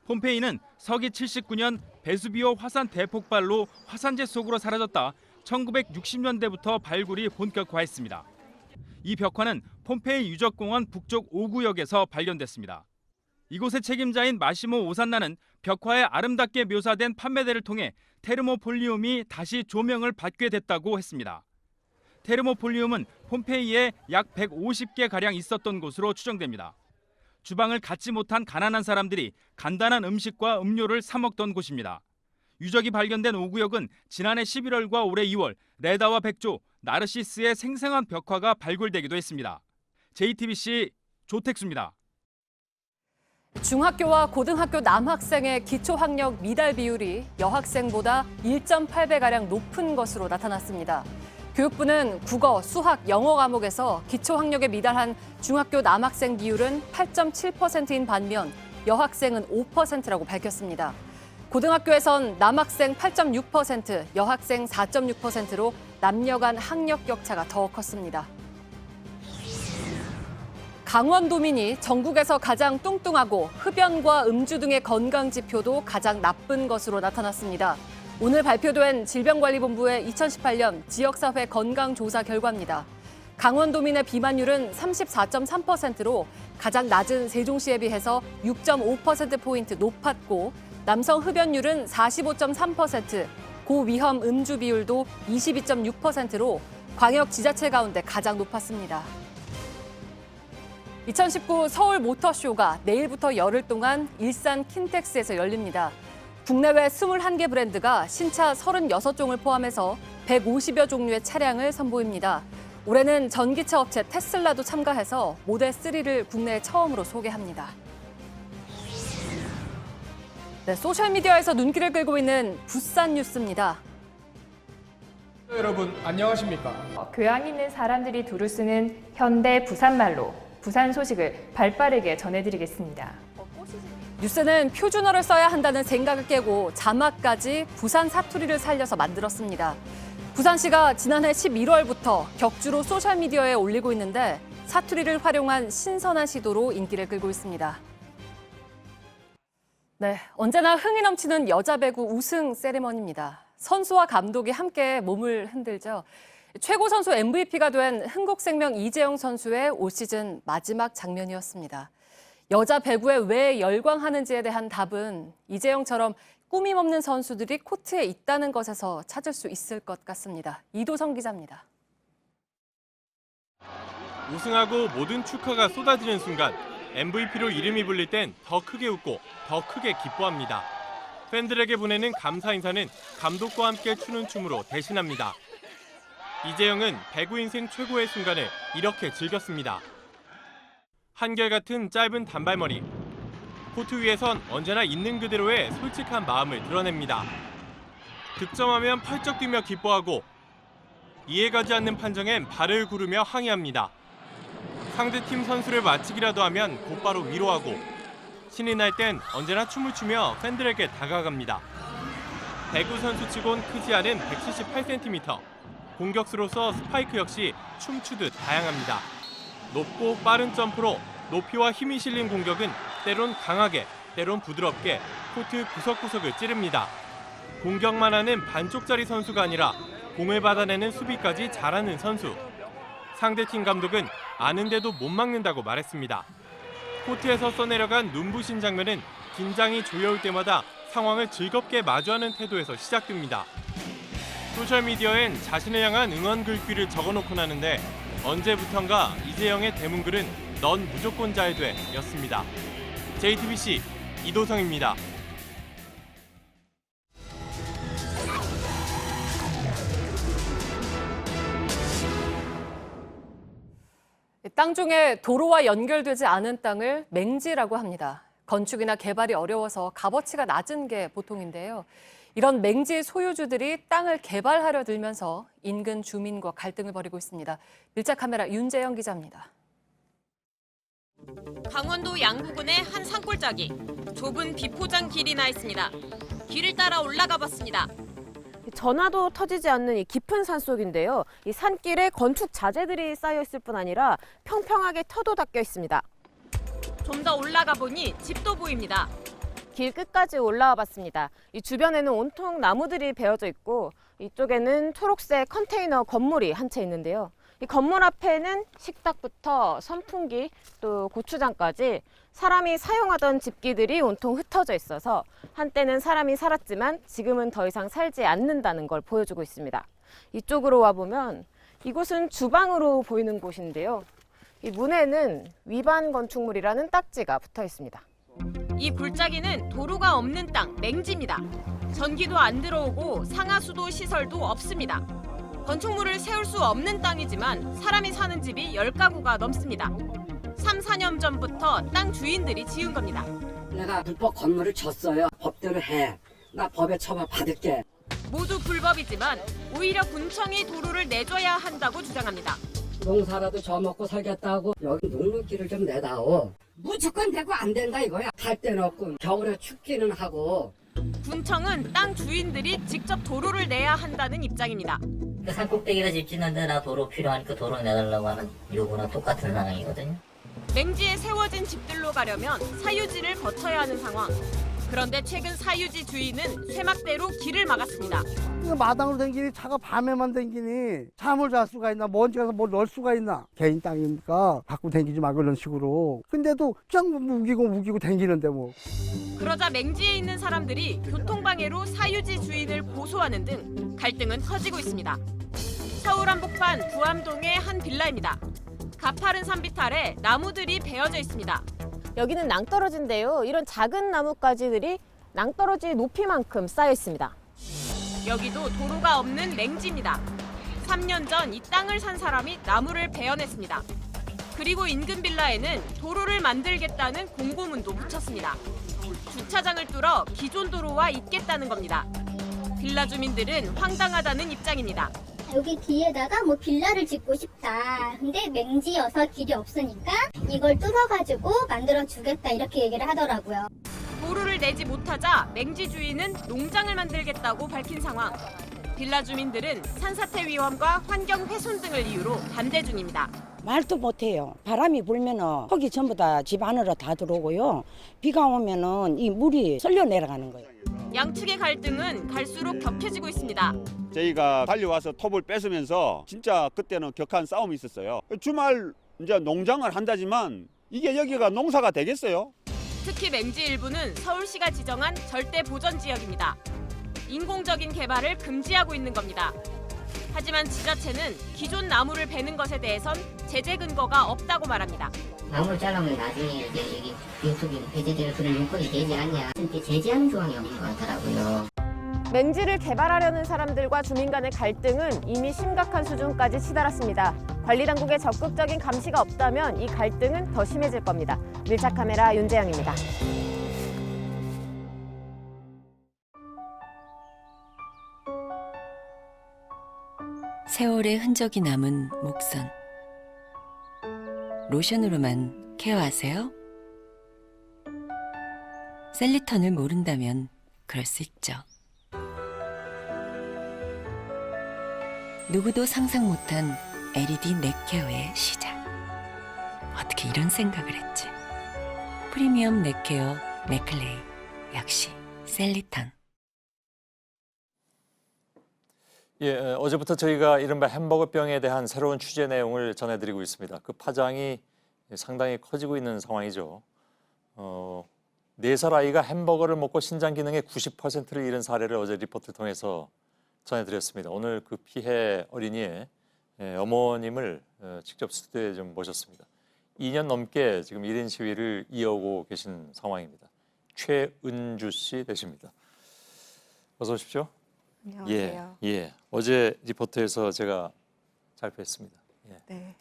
폼페이는 서기 79년 베수비오 화산 대폭발로 화산재 속으로 사라졌다 1960년대부터 발굴이 본격화했습니다. 이 벽화는 폼페이 유적공원 북쪽 5구역에서 발견됐습니다. 이곳의 책임자인 마시모 오산나는 벽화에 아름답게 묘사된 판매대를 통해 테르모폴리움이 다시 조명을 받게 됐다고 했습니다. 테르모폴리움은 폼페이에 약 150개가량 있었던 곳으로 추정됩니다. 주방을 갖지 못한 가난한 사람들이 간단한 음식과 음료를 사 먹던 곳입니다. 유적이 발견된 5구역은 지난해 11월과 올해 2월 레다와 백조, 나르시스의 생생한 벽화가 발굴되기도 했습니다. JTBC 조택수입니다. 중학교와 고등학교 남학생의 기초학력 미달 비율이 여학생보다 1.8배가량 높은 것으로 나타났습니다. 교육부는 국어, 수학, 영어 과목에서 기초학력에 미달한 중학교 남학생 비율은 8.7%인 반면 여학생은 5%라고 밝혔습니다. 고등학교에선 남학생 8.6%, 여학생 4.6%로 남녀 간 학력 격차가 더 컸습니다. 강원도민이 전국에서 가장 뚱뚱하고 흡연과 음주 등의 건강 지표도 가장 나쁜 것으로 나타났습니다. 오늘 발표된 질병관리본부의 2018년 지역사회 건강조사 결과입니다. 강원도민의 비만율은 34.3%로 가장 낮은 세종시에 비해서 6.5%포인트 높았고 남성 흡연율은 45.3%, 고위험 음주 비율도 22.6%로 광역 지자체 가운데 가장 높았습니다. 2019 서울 모터쇼가 내일부터 열흘 동안 일산 킨텍스에서 열립니다. 국내외 21개 브랜드가 신차 36종을 포함해서 150여 종류의 차량을 선보입니다. 올해는 전기차 업체 테슬라도 참가해서 모델 3를 국내에 처음으로 소개합니다. 네, 소셜미디어에서 눈길을 끌고 있는 부산 뉴스입니다. 여러분 안녕하십니까? 교양 있는 사람들이 두루 쓰는 현대 부산말로 부산 소식을 발빠르게 전해드리겠습니다. 뉴스는 표준어를 써야 한다는 생각을 깨고 자막까지 부산 사투리를 살려서 만들었습니다. 부산시가 지난해 11월부터 격주로 소셜미디어에 올리고 있는데 사투리를 활용한 신선한 시도로 인기를 끌고 있습니다. 네, 언제나 흥이 넘치는 여자 배구 우승 세리머니입니다. 선수와 감독이 함께 몸을 흔들죠. 최고 선수 MVP가 된 흥국생명 이재영 선수의 올 시즌 마지막 장면이었습니다. 여자 배구에 왜 열광하는지에 대한 답은 이재영처럼 꾸밈 없는 선수들이 코트에 있다는 것에서 찾을 수 있을 것 같습니다. 이도성 기자입니다. 우승하고 모든 축하가 쏟아지는 순간 MVP로 이름이 불릴 땐 더 크게 웃고 더 크게 기뻐합니다. 팬들에게 보내는 감사 인사는 감독과 함께 추는 춤으로 대신합니다. 이재영은 배구 인생 최고의 순간을 이렇게 즐겼습니다. 한결같은 짧은 단발머리. 코트 위에선 언제나 있는 그대로의 솔직한 마음을 드러냅니다. 득점하면 펄쩍 뛰며 기뻐하고 이해가지 않는 판정엔 발을 구르며 항의합니다. 상대팀 선수를 맞히기라도 하면 곧바로 위로하고 신이 날 땐 언제나 춤을 추며 팬들에게 다가갑니다. 배구 선수치곤 크지 않은 178cm. 공격수로서 스파이크 역시 춤추듯 다양합니다. 높고 빠른 점프로 높이와 힘이 실린 공격은 때론 강하게, 때론 부드럽게 코트 구석구석을 찌릅니다. 공격만 하는 반쪽짜리 선수가 아니라 공을 받아내는 수비까지 잘하는 선수. 상대팀 감독은 아는데도 못 막는다고 말했습니다. 코트에서 써내려간 눈부신 장면은 긴장이 조여올 때마다 상황을 즐겁게 마주하는 태도에서 시작됩니다. 소셜미디어엔 자신을 향한 응원 글귀를 적어놓곤 하는데 언제부턴가 이재영의 대문글은 넌 무조건 잘 돼 였습니다. JTBC 이도성입니다. 땅 중에 도로와 연결되지 않은 땅을 맹지라고 합니다. 건축이나 개발이 어려워서 값어치가 낮은 게 보통인데요. 이런 맹지 소유주들이 땅을 개발하려 들면서 인근 주민과 갈등을 벌이고 있습니다. 밀착 카메라 윤재영 기자입니다. 강원도 양구군의 한 산골짜기. 좁은 비포장 길이 나 있습니다. 길을 따라 올라가 봤습니다. 전화도 터지지 않는 이 깊은 산속인데요. 이 산길에 건축 자재들이 쌓여 있을 뿐 아니라 평평하게 터도 닦여 있습니다. 좀 더 올라가 보니 집도 보입니다. 길 끝까지 올라와 봤습니다. 이 주변에는 온통 나무들이 베어져 있고 이쪽에는 초록색 컨테이너 건물이 한 채 있는데요. 이 건물 앞에는 식탁부터 선풍기 또 고추장까지 사람이 사용하던 집기들이 온통 흩어져 있어서 한때는 사람이 살았지만 지금은 더 이상 살지 않는다는 걸 보여주고 있습니다. 이쪽으로 와보면 이곳은 주방으로 보이는 곳인데요. 이 문에는 위반 건축물이라는 딱지가 붙어 있습니다. 이 골짜기는 도로가 없는 땅 맹지입니다. 전기도 안 들어오고 상하수도 시설도 없습니다. 건축물을 세울 수 없는 땅이지만 사람이 사는 집이 10가구가 넘습니다. 3, 4년 전부터 땅 주인들이 지은 겁니다. 내가 불법 건물을 졌어요. 법대로 해. 나 법에 처벌 받을게. 모두 불법이지만 오히려 군청이 도로를 내줘야 한다고 주장합니다. 농사라도 져먹고 살겠다고 여기 농로길을 좀 내다오. 무조건 되고 안 된다 이거야. 갈 데는 없고 겨울에 춥기는 하고 군청은 땅 주인들이 직접 도로를 내야 한다는 입장입니다. 그 산 꼭대기에다 집 짓는데 나 도로 필요하니까 도로 내달라고 하는 요구나 똑같은 상황이거든요. 맹지에 세워진 집들로 가려면 사유지를 거쳐야 하는 상황. 그런데 최근 사유지 주인은 쇠막대로 길을 막았습니다. 마당으로 댕기니 차가 밤에만 댕기니 잠을 잘 수가 있나, 먼지 가서 뭘 넣을 수가 있나. 개인 땅이니까 갖고 댕기지 말고 이런 식으로. 근데도 그냥 우기고 댕기는데 뭐. 그러자 맹지에 있는 사람들이 교통방해로 사유지 주인을 고소하는 등 갈등은 커지고 있습니다. 서울 한복판 부암동의 한 빌라입니다. 가파른 산비탈에 나무들이 베어져 있습니다. 여기는 낭떠러지인데요. 이런 작은 나뭇가지들이 낭떠러지 높이만큼 쌓여 있습니다. 여기도 도로가 없는 맹지입니다. 3년 전 이 땅을 산 사람이 나무를 베어냈습니다. 그리고 인근 빌라에는 도로를 만들겠다는 공고문도 붙였습니다. 주차장을 뚫어 기존 도로와 잇겠다는 겁니다. 빌라 주민들은 황당하다는 입장입니다. 여기 뒤에다가 뭐 빌라를 짓고 싶다. 근데 맹지여서 길이 없으니까 이걸 뚫어가지고 만들어주겠다 이렇게 얘기를 하더라고요. 도로를 내지 못하자 맹지 주인은 농장을 만들겠다고 밝힌 상황. 빌라 주민들은 산사태 위험과 환경 훼손 등을 이유로 반대 중입니다. 말도 못해요. 바람이 불면은 흙이 전부 다 집 안으로 다 들어오고요. 비가 오면은 이 물이 쓸려 내려가는 거예요. 양측의 갈등은 갈수록 격해지고 있습니다. 저희가 달려와서 톱을 뺏으면서 진짜 그때는 격한 싸움이 있었어요. 주말 이제 농장을 한다지만 이게 여기가 농사가 되겠어요? 특히 맹지 일부는 서울시가 지정한 절대 보전 지역입니다. 인공적인 개발을 금지하고 있는 겁니다. 하지만 지자체는 기존 나무를 베는 것에 대해선 제재 근거가 없다고 말합니다. 나무를 잘라면 나중에 이제 여기 비옥수비 폐지될 그런 요건이 되지 않냐. 근데 제재하는 조항이 없는 것 같더라고요. 맹지를 개발하려는 사람들과 주민 간의 갈등은 이미 심각한 수준까지 치달았습니다. 관리당국의 적극적인 감시가 없다면 이 갈등은 더 심해질 겁니다. 밀착카메라 윤재영입니다. 세월의 흔적이 남은 목선. 로션으로만 케어하세요? 셀리턴을 모른다면 그럴 수 있죠. 누구도 상상 못한 LED 넥케어의 시작. 어떻게 이런 생각을 했지? 프리미엄 넥케어 맥클레이. 역시 셀리턴. 예, 어제부터 저희가 이른바 햄버거병에 대한 새로운 취재 내용을 전해드리고 있습니다. 그 파장이 상당히 커지고 있는 상황이죠. 4살 아이가 햄버거를 먹고 신장 기능의 90%를 잃은 사례를 어제 리포트를 통해서 전해드렸습니다. 오늘 그 피해 어린이의 어머님을 직접 스튜디오에 좀 모셨습니다. 2년 넘게 지금 1인 시위를 이어오고 계신 상황입니다. 최은주 씨 되십니다. 어서 오십시오. 안녕하세요. 예. 어제 리포트에서 제가 잘 뵀습니다. 예. 네.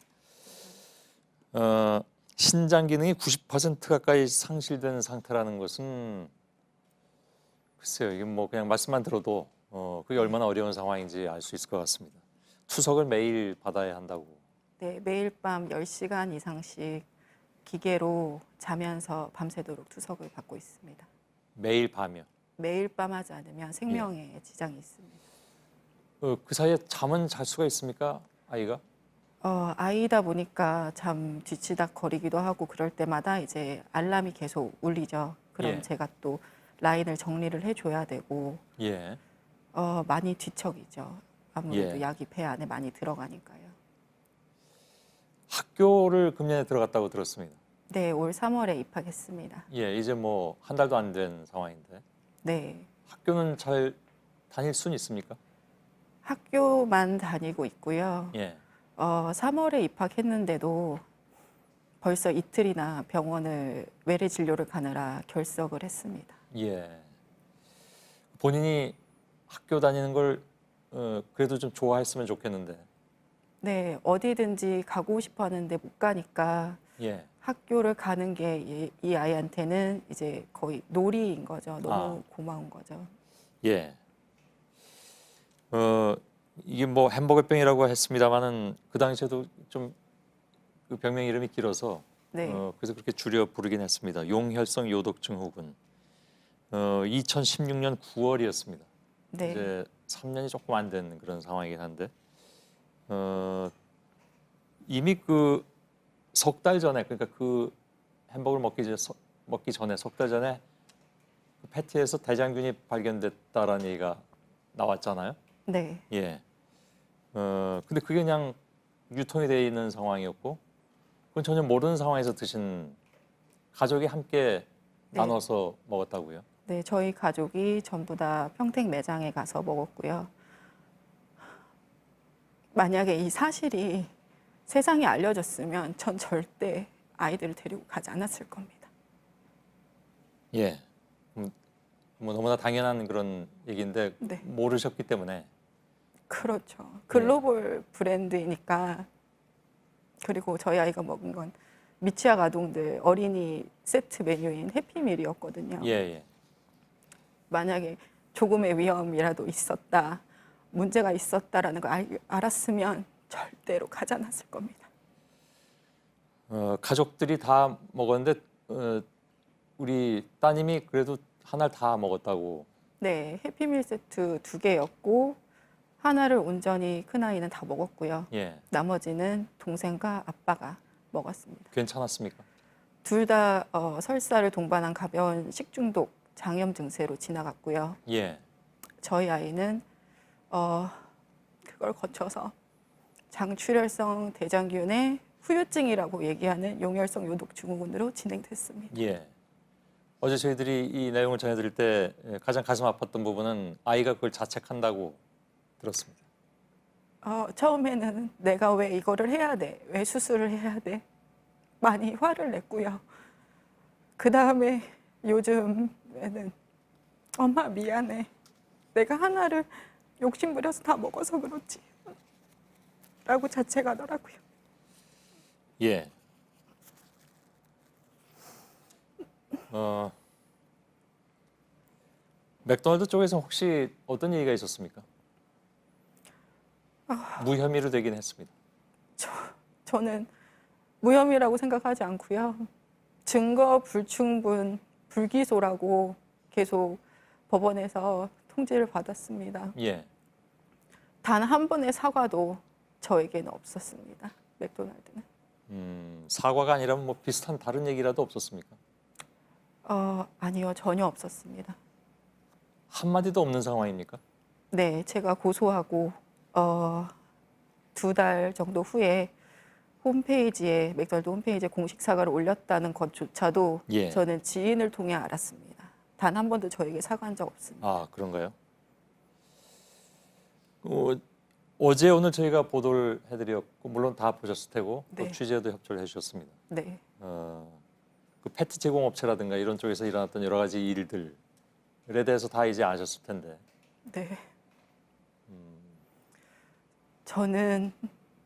신장 기능이 90% 가까이 상실된 상태라는 것은 글쎄요, 이게 뭐 그냥 말씀만 들어도 그게 얼마나 어려운 상황인지 알 수 있을 것 같습니다. 투석을 매일 받아야 한다고. 네, 매일 밤 10시간 이상씩 기계로 자면서 밤새도록 투석을 받고 있습니다. 매일 밤이요? 매일 밤 하지 않으면 생명에 지장이 있습니다. 그 사이에 잠은 잘 수가 있습니까, 아이가? 아이다 보니까 잠 뒤치다거리기도 하고 그럴 때마다 이제 알람이 계속 울리죠. 그럼 예. 제가 또 라인을 정리를 해줘야 되고 예. 많이 뒤척이죠. 아무래도 예. 약이 배 안에 많이 들어가니까요. 학교를 금년에 들어갔다고 들었습니다. 네, 올 3월에 입학했습니다. 예, 이제 뭐 한 달도 안 된 상황인데. 네. 학교는 잘 다닐 수는 있습니까? 학교만 다니고 있고요. 예. 3월에 입학했는데도 벌써 이틀이나 병원을 외래 진료를 가느라 결석을 했습니다. 예. 본인이 학교 다니는 걸 그래도 좀 좋아했으면 좋겠는데. 네, 어디든지 가고 싶어 하는데 못 가니까 예. 학교를 가는 게 이 아이한테는 이제 거의 놀이인 거죠. 너무 고마운 거죠. 예. 이게 뭐 햄버거병이라고 했습니다만은 그 당시에도 좀 그 병명 이름이 길어서 네. 그래서 그렇게 줄여 부르긴 했습니다. 용혈성 요독 증후군. 2016년 9월이었습니다. 네. 이제 3년이 조금 안 된 그런 상황이긴 한데 이미 그 석 달 전에, 그러니까 그 햄버거를 먹기 전에 석 달 전에 그 패티에서 대장균이 발견됐다라는 얘기가 나왔잖아요. 네. 예. 근데 그게 그냥 유통이 되어 있는 상황이었고, 그건 전혀 모르는 상황에서 드신 가족이 함께 네. 나눠서 먹었다고요? 네, 저희 가족이 전부 다 평택 매장에 가서 먹었고요. 만약에 이 사실이 세상에 알려졌으면 전 절대 아이들을 데리고 가지 않았을 겁니다. 예. 뭐 너무나 당연한 그런 얘기인데 네. 모르셨기 때문에. 그렇죠. 글로벌 브랜드이니까. 그리고 저희 아이가 먹은 건 미취학 아동들 어린이 세트 메뉴인 해피밀이었거든요. 예, 예. 만약에 조금의 위험이라도 있었다, 문제가 있었다라는 걸 알았으면 절대로 가지 않았을 겁니다. 가족들이 다 먹었는데 우리 따님이 그래도 하나를 다 먹었다고. 네, 해피밀 세트 2개였고 하나를 온전히 큰아이는 다 먹었고요. 예. 나머지는 동생과 아빠가 먹었습니다. 괜찮았습니까? 둘 다 설사를 동반한 가벼운 식중독, 장염 증세로 지나갔고요. 예. 저희 아이는 그걸 거쳐서 장출혈성 대장균의 후유증이라고 얘기하는 용혈성 요독 증후군으로 진행됐습니다. 예. 어제 저희들이 이 내용을 전해드릴 때 가장 가슴 아팠던 부분은 아이가 그걸 자책한다고 들었습니다. 처음에는 내가 왜 이거를 해야 돼? 왜 수술을 해야 돼? 많이 화를 냈고요. 그 다음에 요즘에는 엄마 미안해. 내가 하나를 욕심부려서 다 먹어서 그렇지. 라고 자책하더라고요. 예. 맥도날드 쪽에서 혹시 어떤 얘기가 있었습니까? 무혐의로 되긴 했습니다. 저는 무혐의라고 생각하지 않고요. 증거 불충분, 불기소라고 계속 법원에서 통지를 받았습니다. 예. 단 한 번의 사과도 저에게는 없었습니다. 맥도날드는. 사과가 아니라면 뭐 비슷한 다른 얘기라도 없었습니까? 아니요, 전혀 없었습니다. 한마디도 없는 상황입니까? 네, 제가 고소하고 2달 정도 후에 홈페이지에 맥도날드 홈페이지에 공식 사과를 올렸다는 것조차도 예. 저는 지인을 통해 알았습니다. 단 한 번도 저에게 사과한 적 없습니다. 아, 그런가요? 어제 오늘 저희가 보도를 해드렸고 물론 다 보셨을 테고 또 네. 취재에도 협조를 해주셨습니다. 네. 그 패티 제공업체라든가 이런 쪽에서 일어났던 여러 가지 일들에 대해서 다 이제 아셨을 텐데. 네. 저는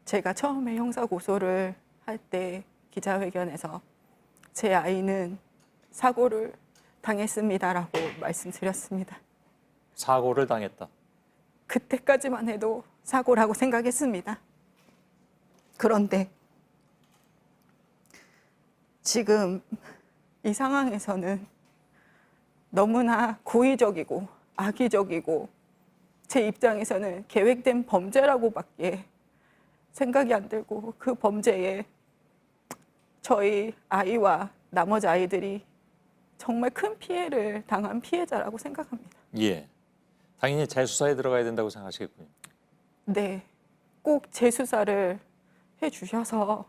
제가 처음에 형사 고소를 할 때 기자회견에서 제 아이는 사고를 당했습니다라고 말씀드렸습니다. 사고를 당했다. 그때까지만 해도 사고라고 생각했습니다. 그런데 지금 이 상황에서는 너무나 고의적이고 악의적이고 제 입장에서는 계획된 범죄라고밖에 생각이 안 들고 그 범죄에 저희 아이와 나머지 아이들이 정말 큰 피해를 당한 피해자라고 생각합니다. 예. 당연히 재수사에 들어가야 된다고 생각하시겠군요. 네, 꼭 재수사를 해주셔서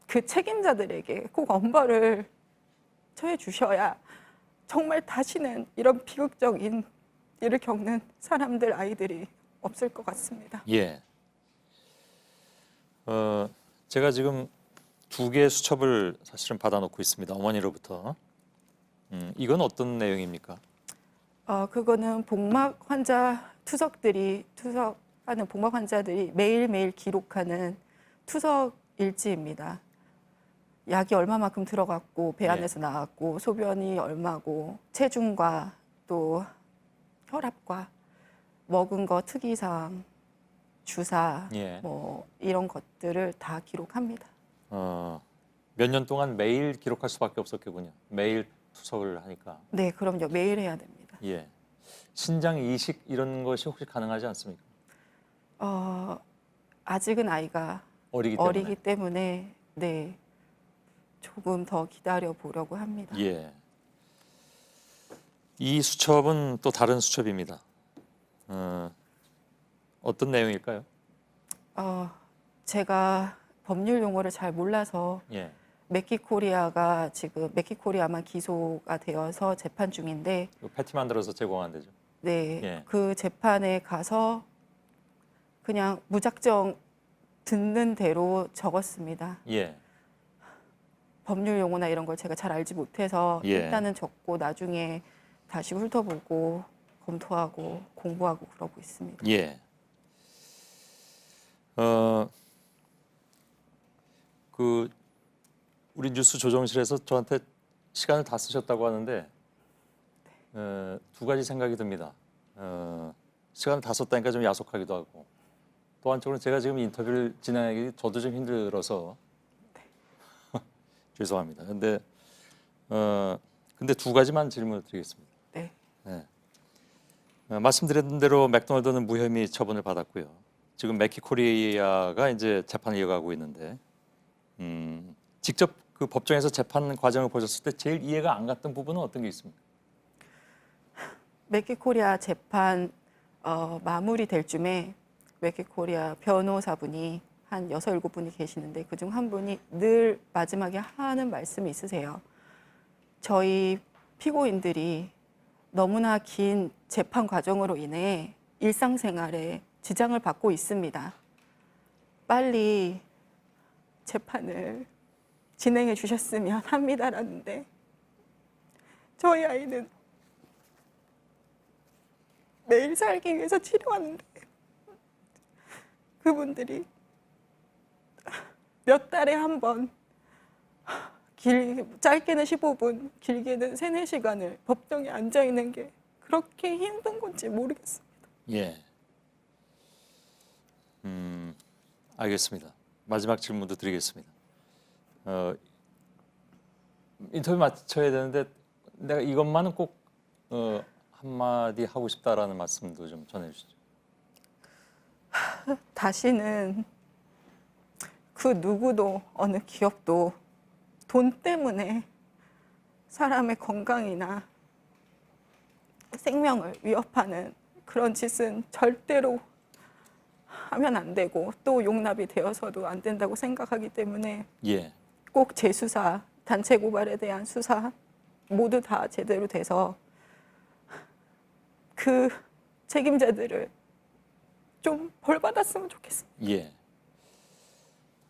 그 책임자들에게 꼭 엄벌을 처해주셔야 정말 다시는 이런 비극적인 일을 겪는 사람들, 아이들이 없을 것 같습니다. 예. 제가 지금 2개의 수첩을 사실은 받아놓고 있습니다. 어머니로부터. 이건 어떤 내용입니까? 그거는 복막 환자 투석하는 복막 환자들이 매일매일 기록하는 투석 일지입니다. 약이 얼마만큼 들어갔고 배 안에서 나왔고 소변이 얼마고 체중과 또 혈압과 먹은 거 특이사항, 주사 뭐 이런 것들을 다 기록합니다. 몇 년 동안 매일 기록할 수밖에 없었겠군요. 매일 투석을 하니까. 네, 그럼요. 매일 해야 됩니다. 예. 신장 이식 이런 것이 혹시 가능하지 않습니까? 아직은 아이가 어리기 때문에 네, 조금 더 기다려 보려고 합니다. 예. 이 수첩은 또 다른 수첩입니다. 어떤 내용일까요? 제가 법률 용어를 잘 몰라서 예. 맥키코리아가 지금 맥키코리아만 기소가 되어서 재판 중인데 패티 만들어서 제공한 데죠. 네, 예. 그 재판에 가서 그냥 무작정 듣는 대로 적었습니다. 예. 법률 용어나 이런 걸 제가 잘 알지 못해서 예. 일단은 적고 나중에 다시 훑어보고 검토하고 공부하고 그러고 있습니다. 예. 우리 뉴스 조정실에서 저한테 시간을 다 쓰셨다고 하는데 두 가지 생각이 듭니다. 시간을 다 썼다니까 좀 야속하기도 하고 또 한쪽으로 제가 지금 인터뷰를 진행하기 저도 좀 힘들어서 죄송합니다. 근데 두 가지만 질문을 드리겠습니다. 네. 네. 말씀드린 대로 맥도날드는 무혐의 처분을 받았고요. 지금 맥키코리아가 이제 재판을 이어가고 있는데 직접 그 법정에서 재판 과정을 보셨을 때 제일 이해가 안 갔던 부분은 어떤 게 있습니까? 맥키코리아 재판 마무리될 쯤에 맥키코리아 변호사분이 한 6, 7분이 계시는데 그중 한 분이 늘 마지막에 하는 말씀이 있으세요. 저희 피고인들이 너무나 긴 재판 과정으로 인해 일상생활에 지장을 받고 있습니다. 빨리 재판을 진행해 주셨으면 합니다라는데 저희 아이는 매일 살기 위해서 치료하는데 그분들이 몇 달에 한 번 짧게는 15분, 길게는 3, 4시간을 법정에 앉아 있는 게 그렇게 힘든 건지 모르겠습니다. 예. 알겠습니다. 마지막 질문도 드리겠습니다. 인터뷰 마쳐야 되는데 내가 이것만은 꼭 한마디 하고 싶다라는 말씀도 좀 전해주시죠. 다시는 그 누구도 어느 기업도 돈 때문에 사람의 건강이나 생명을 위협하는 그런 짓은 절대로 하면 안 되고 또 용납이 되어서도 안 된다고 생각하기 때문에 예. 꼭 재수사, 단체 고발에 대한 수사 모두 다 제대로 돼서 그 책임자들을 좀 벌받았으면 좋겠습니다. 예.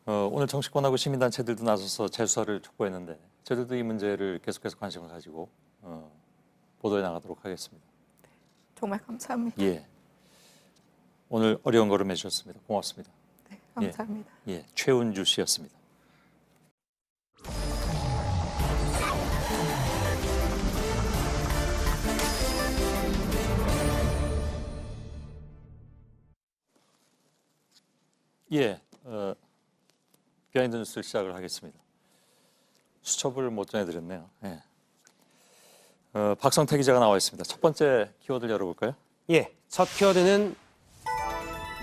오늘 정치권하고 시민단체들도 나서서 재수사를 촉구했는데 저희들도 이 문제를 계속해서 관심을 가지고 보도해 나가도록 하겠습니다. 정말 감사합니다. 예. 오늘 어려운 걸음 해주셨습니다. 고맙습니다. 네, 감사합니다. 예, 최은주 씨였습니다. 예, 비하인드 뉴스를 시작을 하겠습니다. 수첩을 못 전해드렸네요. 예. 박성태 기자가 나와 있습니다. 첫 번째 키워드를 열어볼까요? 예, 첫 키워드는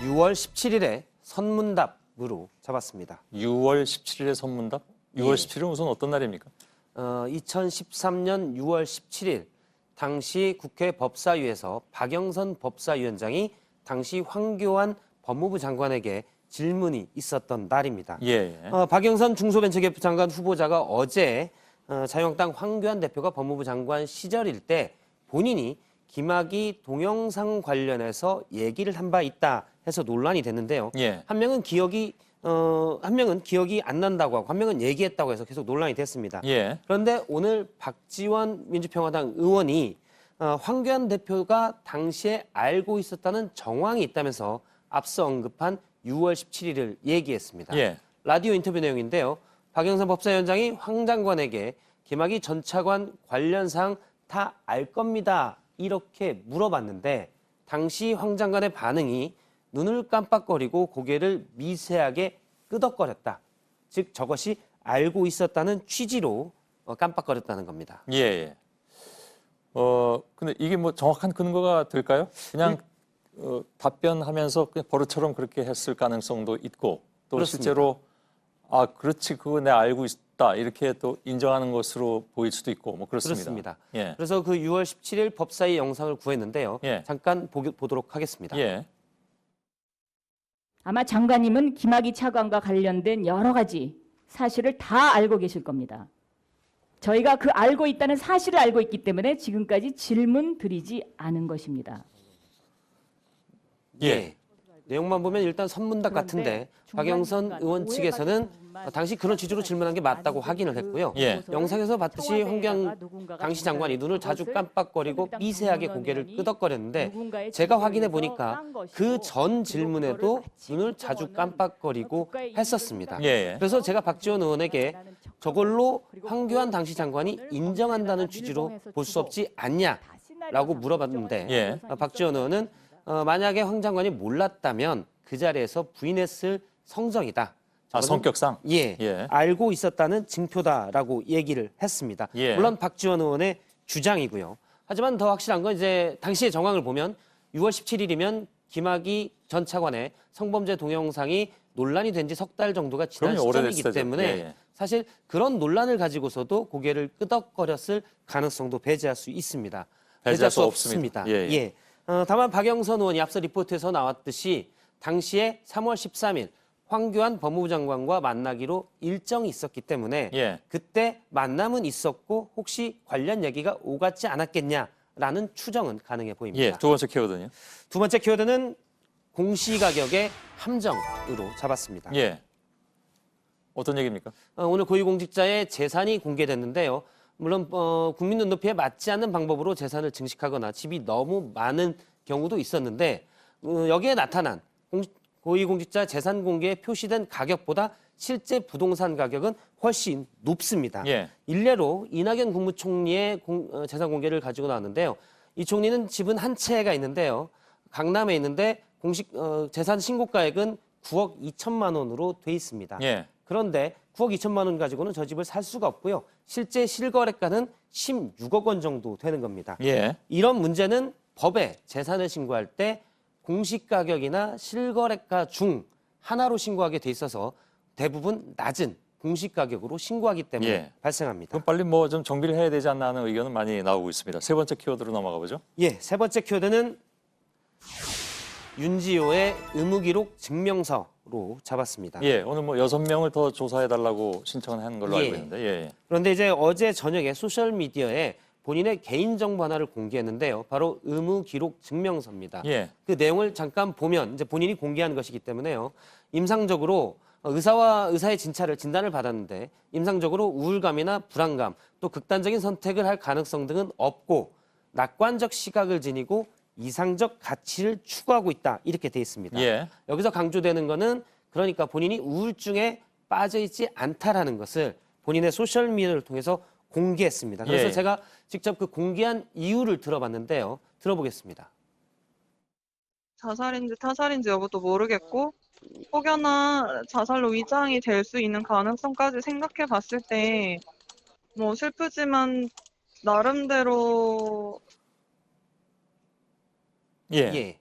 6월 17일에 선문답으로 잡았습니다. 6월 17일에 선문답? 6월 예. 17일은 우선 어떤 날입니까? 2013년 6월 17일 당시 국회 법사위에서 박영선 법사위원장이 당시 황교안 법무부 장관에게 질문이 있었던 날입니다. 예. 박영선 중소벤처기업 장관 후보자가 어제 자유한국당 황교안 대표가 법무부 장관 시절일 때 본인이 김학의 동영상 관련해서 얘기를 한 바 있다 해서 논란이 됐는데요. 예. 한 명은 기억이 안 난다고 하고 한 명은 얘기했다고 해서 계속 논란이 됐습니다. 예. 그런데 오늘 박지원 민주평화당 의원이 황교안 대표가 당시에 알고 있었다는 정황이 있다면서 앞서 언급한 6월 17일을 얘기했습니다. 예. 라디오 인터뷰 내용인데요. 박영선 법사위원장이 황 장관에게 김학의 전 차관 관련 사항 다 알 겁니다. 이렇게 물어봤는데 당시 황 장관의 반응이 눈을 깜빡거리고 고개를 미세하게 끄덕거렸다. 즉 저것이 알고 있었다는 취지로 깜빡거렸다는 겁니다. 예, 예. 근데 이게 뭐 정확한 근거가 될까요? 그냥 답변하면서 그냥 버릇처럼 그렇게 했을 가능성도 있고 또 그렇습니다. 실제로 그렇지 그거 내가 알고 있다 이렇게 또 인정하는 것으로 보일 수도 있고 뭐 그렇습니다. 그렇습니다. 예. 그래서 그 6월 17일 법사위 영상을 구했는데요. 예. 잠깐 보도록 하겠습니다. 예. 아마 장관님은 김학의 차관과 관련된 여러 가지 사실을 다 알고 계실 겁니다. 저희가 그 알고 있다는 사실을 알고 있기 때문에 지금까지 질문 드리지 않은 것입니다. 예. 내용만 보면 일단 선문답 같은데 박영선 의원 측에서는 당시 그런 취지로 질문한 게 맞다고 확인을 했고요. 예. 영상에서 봤듯이 황교안 당시 장관이 눈을 자주 깜빡거리고 미세하게 고개를 끄덕거렸는데 제가 확인해 보니까 그 전 질문에도 눈을 자주 깜빡거리고 했었습니다. 예. 그래서 제가 박지원 의원에게 저걸로 황교안 당시 장관이 인정한다는 취지로 볼 수 없지 않냐라고 물어봤는데 예. 박지원 의원은 만약에 황 장관이 몰랐다면 그 자리에서 부인했을 성정이다. 성격상? 예, 예. 알고 있었다는 징표다라고 얘기를 했습니다. 예. 물론 박지원 의원의 주장이고요. 하지만 더 확실한 건 이제 당시의 정황을 보면 6월 17일이면 김학의 전 차관의 성범죄 동영상이 논란이 된 지 석 달 정도가 지난 그럼요, 시점이기 오래됐을 때문에 때죠. 예, 예. 사실 그런 논란을 가지고서도 고개를 끄덕거렸을 가능성도 배제할 수 있습니다. 배제할 수 없습니다. 예, 예. 다만 박영선 의원이 앞서 리포트에서 나왔듯이 당시에 3월 13일 황교안 법무부 장관과 만나기로 일정이 있었기 때문에 예. 그때 만남은 있었고 혹시 관련 얘기가 오갔지 않았겠냐라는 추정은 가능해 보입니다. 예. 두 번째 키워드는요? 두 번째 키워드는 공시가격의 함정으로 잡았습니다. 예. 어떤 얘기입니까? 오늘 고위공직자의 재산이 공개됐는데요. 물론 국민 눈높이에 맞지 않는 방법으로 재산을 증식하거나 집이 너무 많은 경우도 있었는데 여기에 나타난 고위공직자 재산 공개에 표시된 가격보다 실제 부동산 가격은 훨씬 높습니다. 예. 일례로 이낙연 국무총리의 재산 공개를 가지고 나왔는데요. 이 총리는 집은 한 채가 있는데요. 강남에 있는데 공식 재산 신고가액은 9억 2천만 원으로 돼 있습니다. 예. 그런데 9억 2천만 원 가지고는 저 집을 살 수가 없고요. 실제 실거래가는 16억 원 정도 되는 겁니다. 예. 이런 문제는 법에 재산을 신고할 때 공시가격이나 실거래가 중 하나로 신고하게 돼 있어서 대부분 낮은 공시가격으로 신고하기 때문에 예. 발생합니다. 그럼 빨리 뭐 좀 정비를 해야 되지 않나 하는 의견은 많이 나오고 있습니다. 세 번째 키워드로 넘어가 보죠. 예, 세 번째 키워드는 윤지호의 의무기록 증명서로 잡았습니다. 예, 오늘 뭐 6명을 더 조사해달라고 신청을 한 걸로 알고 있는데. 예. 그런데 이제 어제 저녁에 소셜미디어에 본인의 개인정보 하나를 공개했는데요. 바로 의무기록 증명서입니다. 예. 그 내용을 잠깐 보면 이제 본인이 공개한 것이기 때문에요. 임상적으로 의사의 진단을 받았는데 임상적으로 우울감이나 불안감 또 극단적인 선택을 할 가능성 등은 없고 낙관적 시각을 지니고 이상적 가치를 추구하고 있다 이렇게 돼 있습니다. 예. 여기서 강조되는 거는 그러니까 본인이 우울증에 빠져 있지 않다라는 것을 본인의 소셜 미디어를 통해서 공개했습니다. 그래서 예. 제가 직접 그 공개한 이유를 들어봤는데요. 들어보겠습니다. 자살인지 타살인지 여부도 모르겠고 혹여나 자살로 위장이 될 수 있는 가능성까지 생각해 봤을 때 뭐 슬프지만 나름대로 예.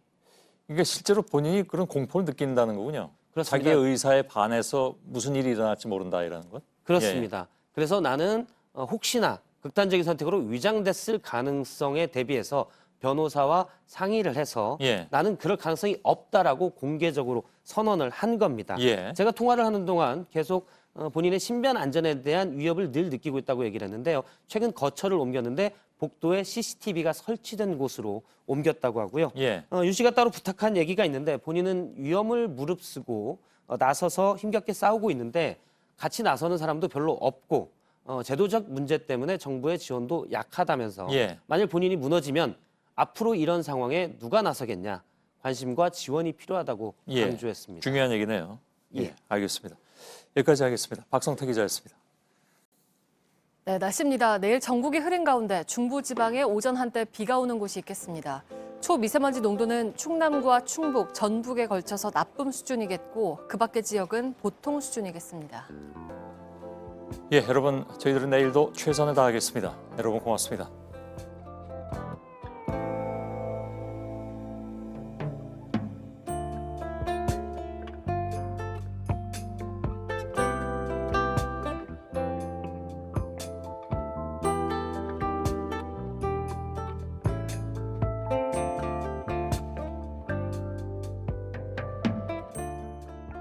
그러니까 실제로 본인이 그런 공포를 느낀다는 거군요. 그렇습니다. 자기의 의사에 반해서 무슨 일이 일어날지 모른다 이라는 것. 그렇습니다. 그래서 나는 혹시나 극단적인 선택으로 위장됐을 가능성에 대비해서 변호사와 상의를 해서 예. 나는 그럴 가능성이 없다라고 공개적으로 선언을 한 겁니다. 예. 제가 통화를 하는 동안 계속 본인의 신변 안전에 대한 위협을 늘 느끼고 있다고 얘기를 했는데요. 최근 거처를 옮겼는데 복도에 CCTV가 설치된 곳으로 옮겼다고 하고요. 예. 윤 씨가 따로 부탁한 얘기가 있는데 본인은 위험을 무릅쓰고 나서서 힘겹게 싸우고 있는데 같이 나서는 사람도 별로 없고 제도적 문제 때문에 정부의 지원도 약하다면서 예. 만일 본인이 무너지면 앞으로 이런 상황에 누가 나서겠냐 관심과 지원이 필요하다고 예. 강조했습니다. 중요한 얘기네요. 예. 알겠습니다. 여기까지 하겠습니다. 박성태 기자였습니다. 네, 날씨입니다. 내일 전국이 흐린 가운데 중부지방에 오전 한때 비가 오는 곳이 있겠습니다. 초미세먼지 농도는 충남과 충북, 전북에 걸쳐서 나쁨 수준이겠고 그 밖의 지역은 보통 수준이겠습니다. 예, 여러분 저희들은 내일도 최선을 다하겠습니다. 여러분 고맙습니다.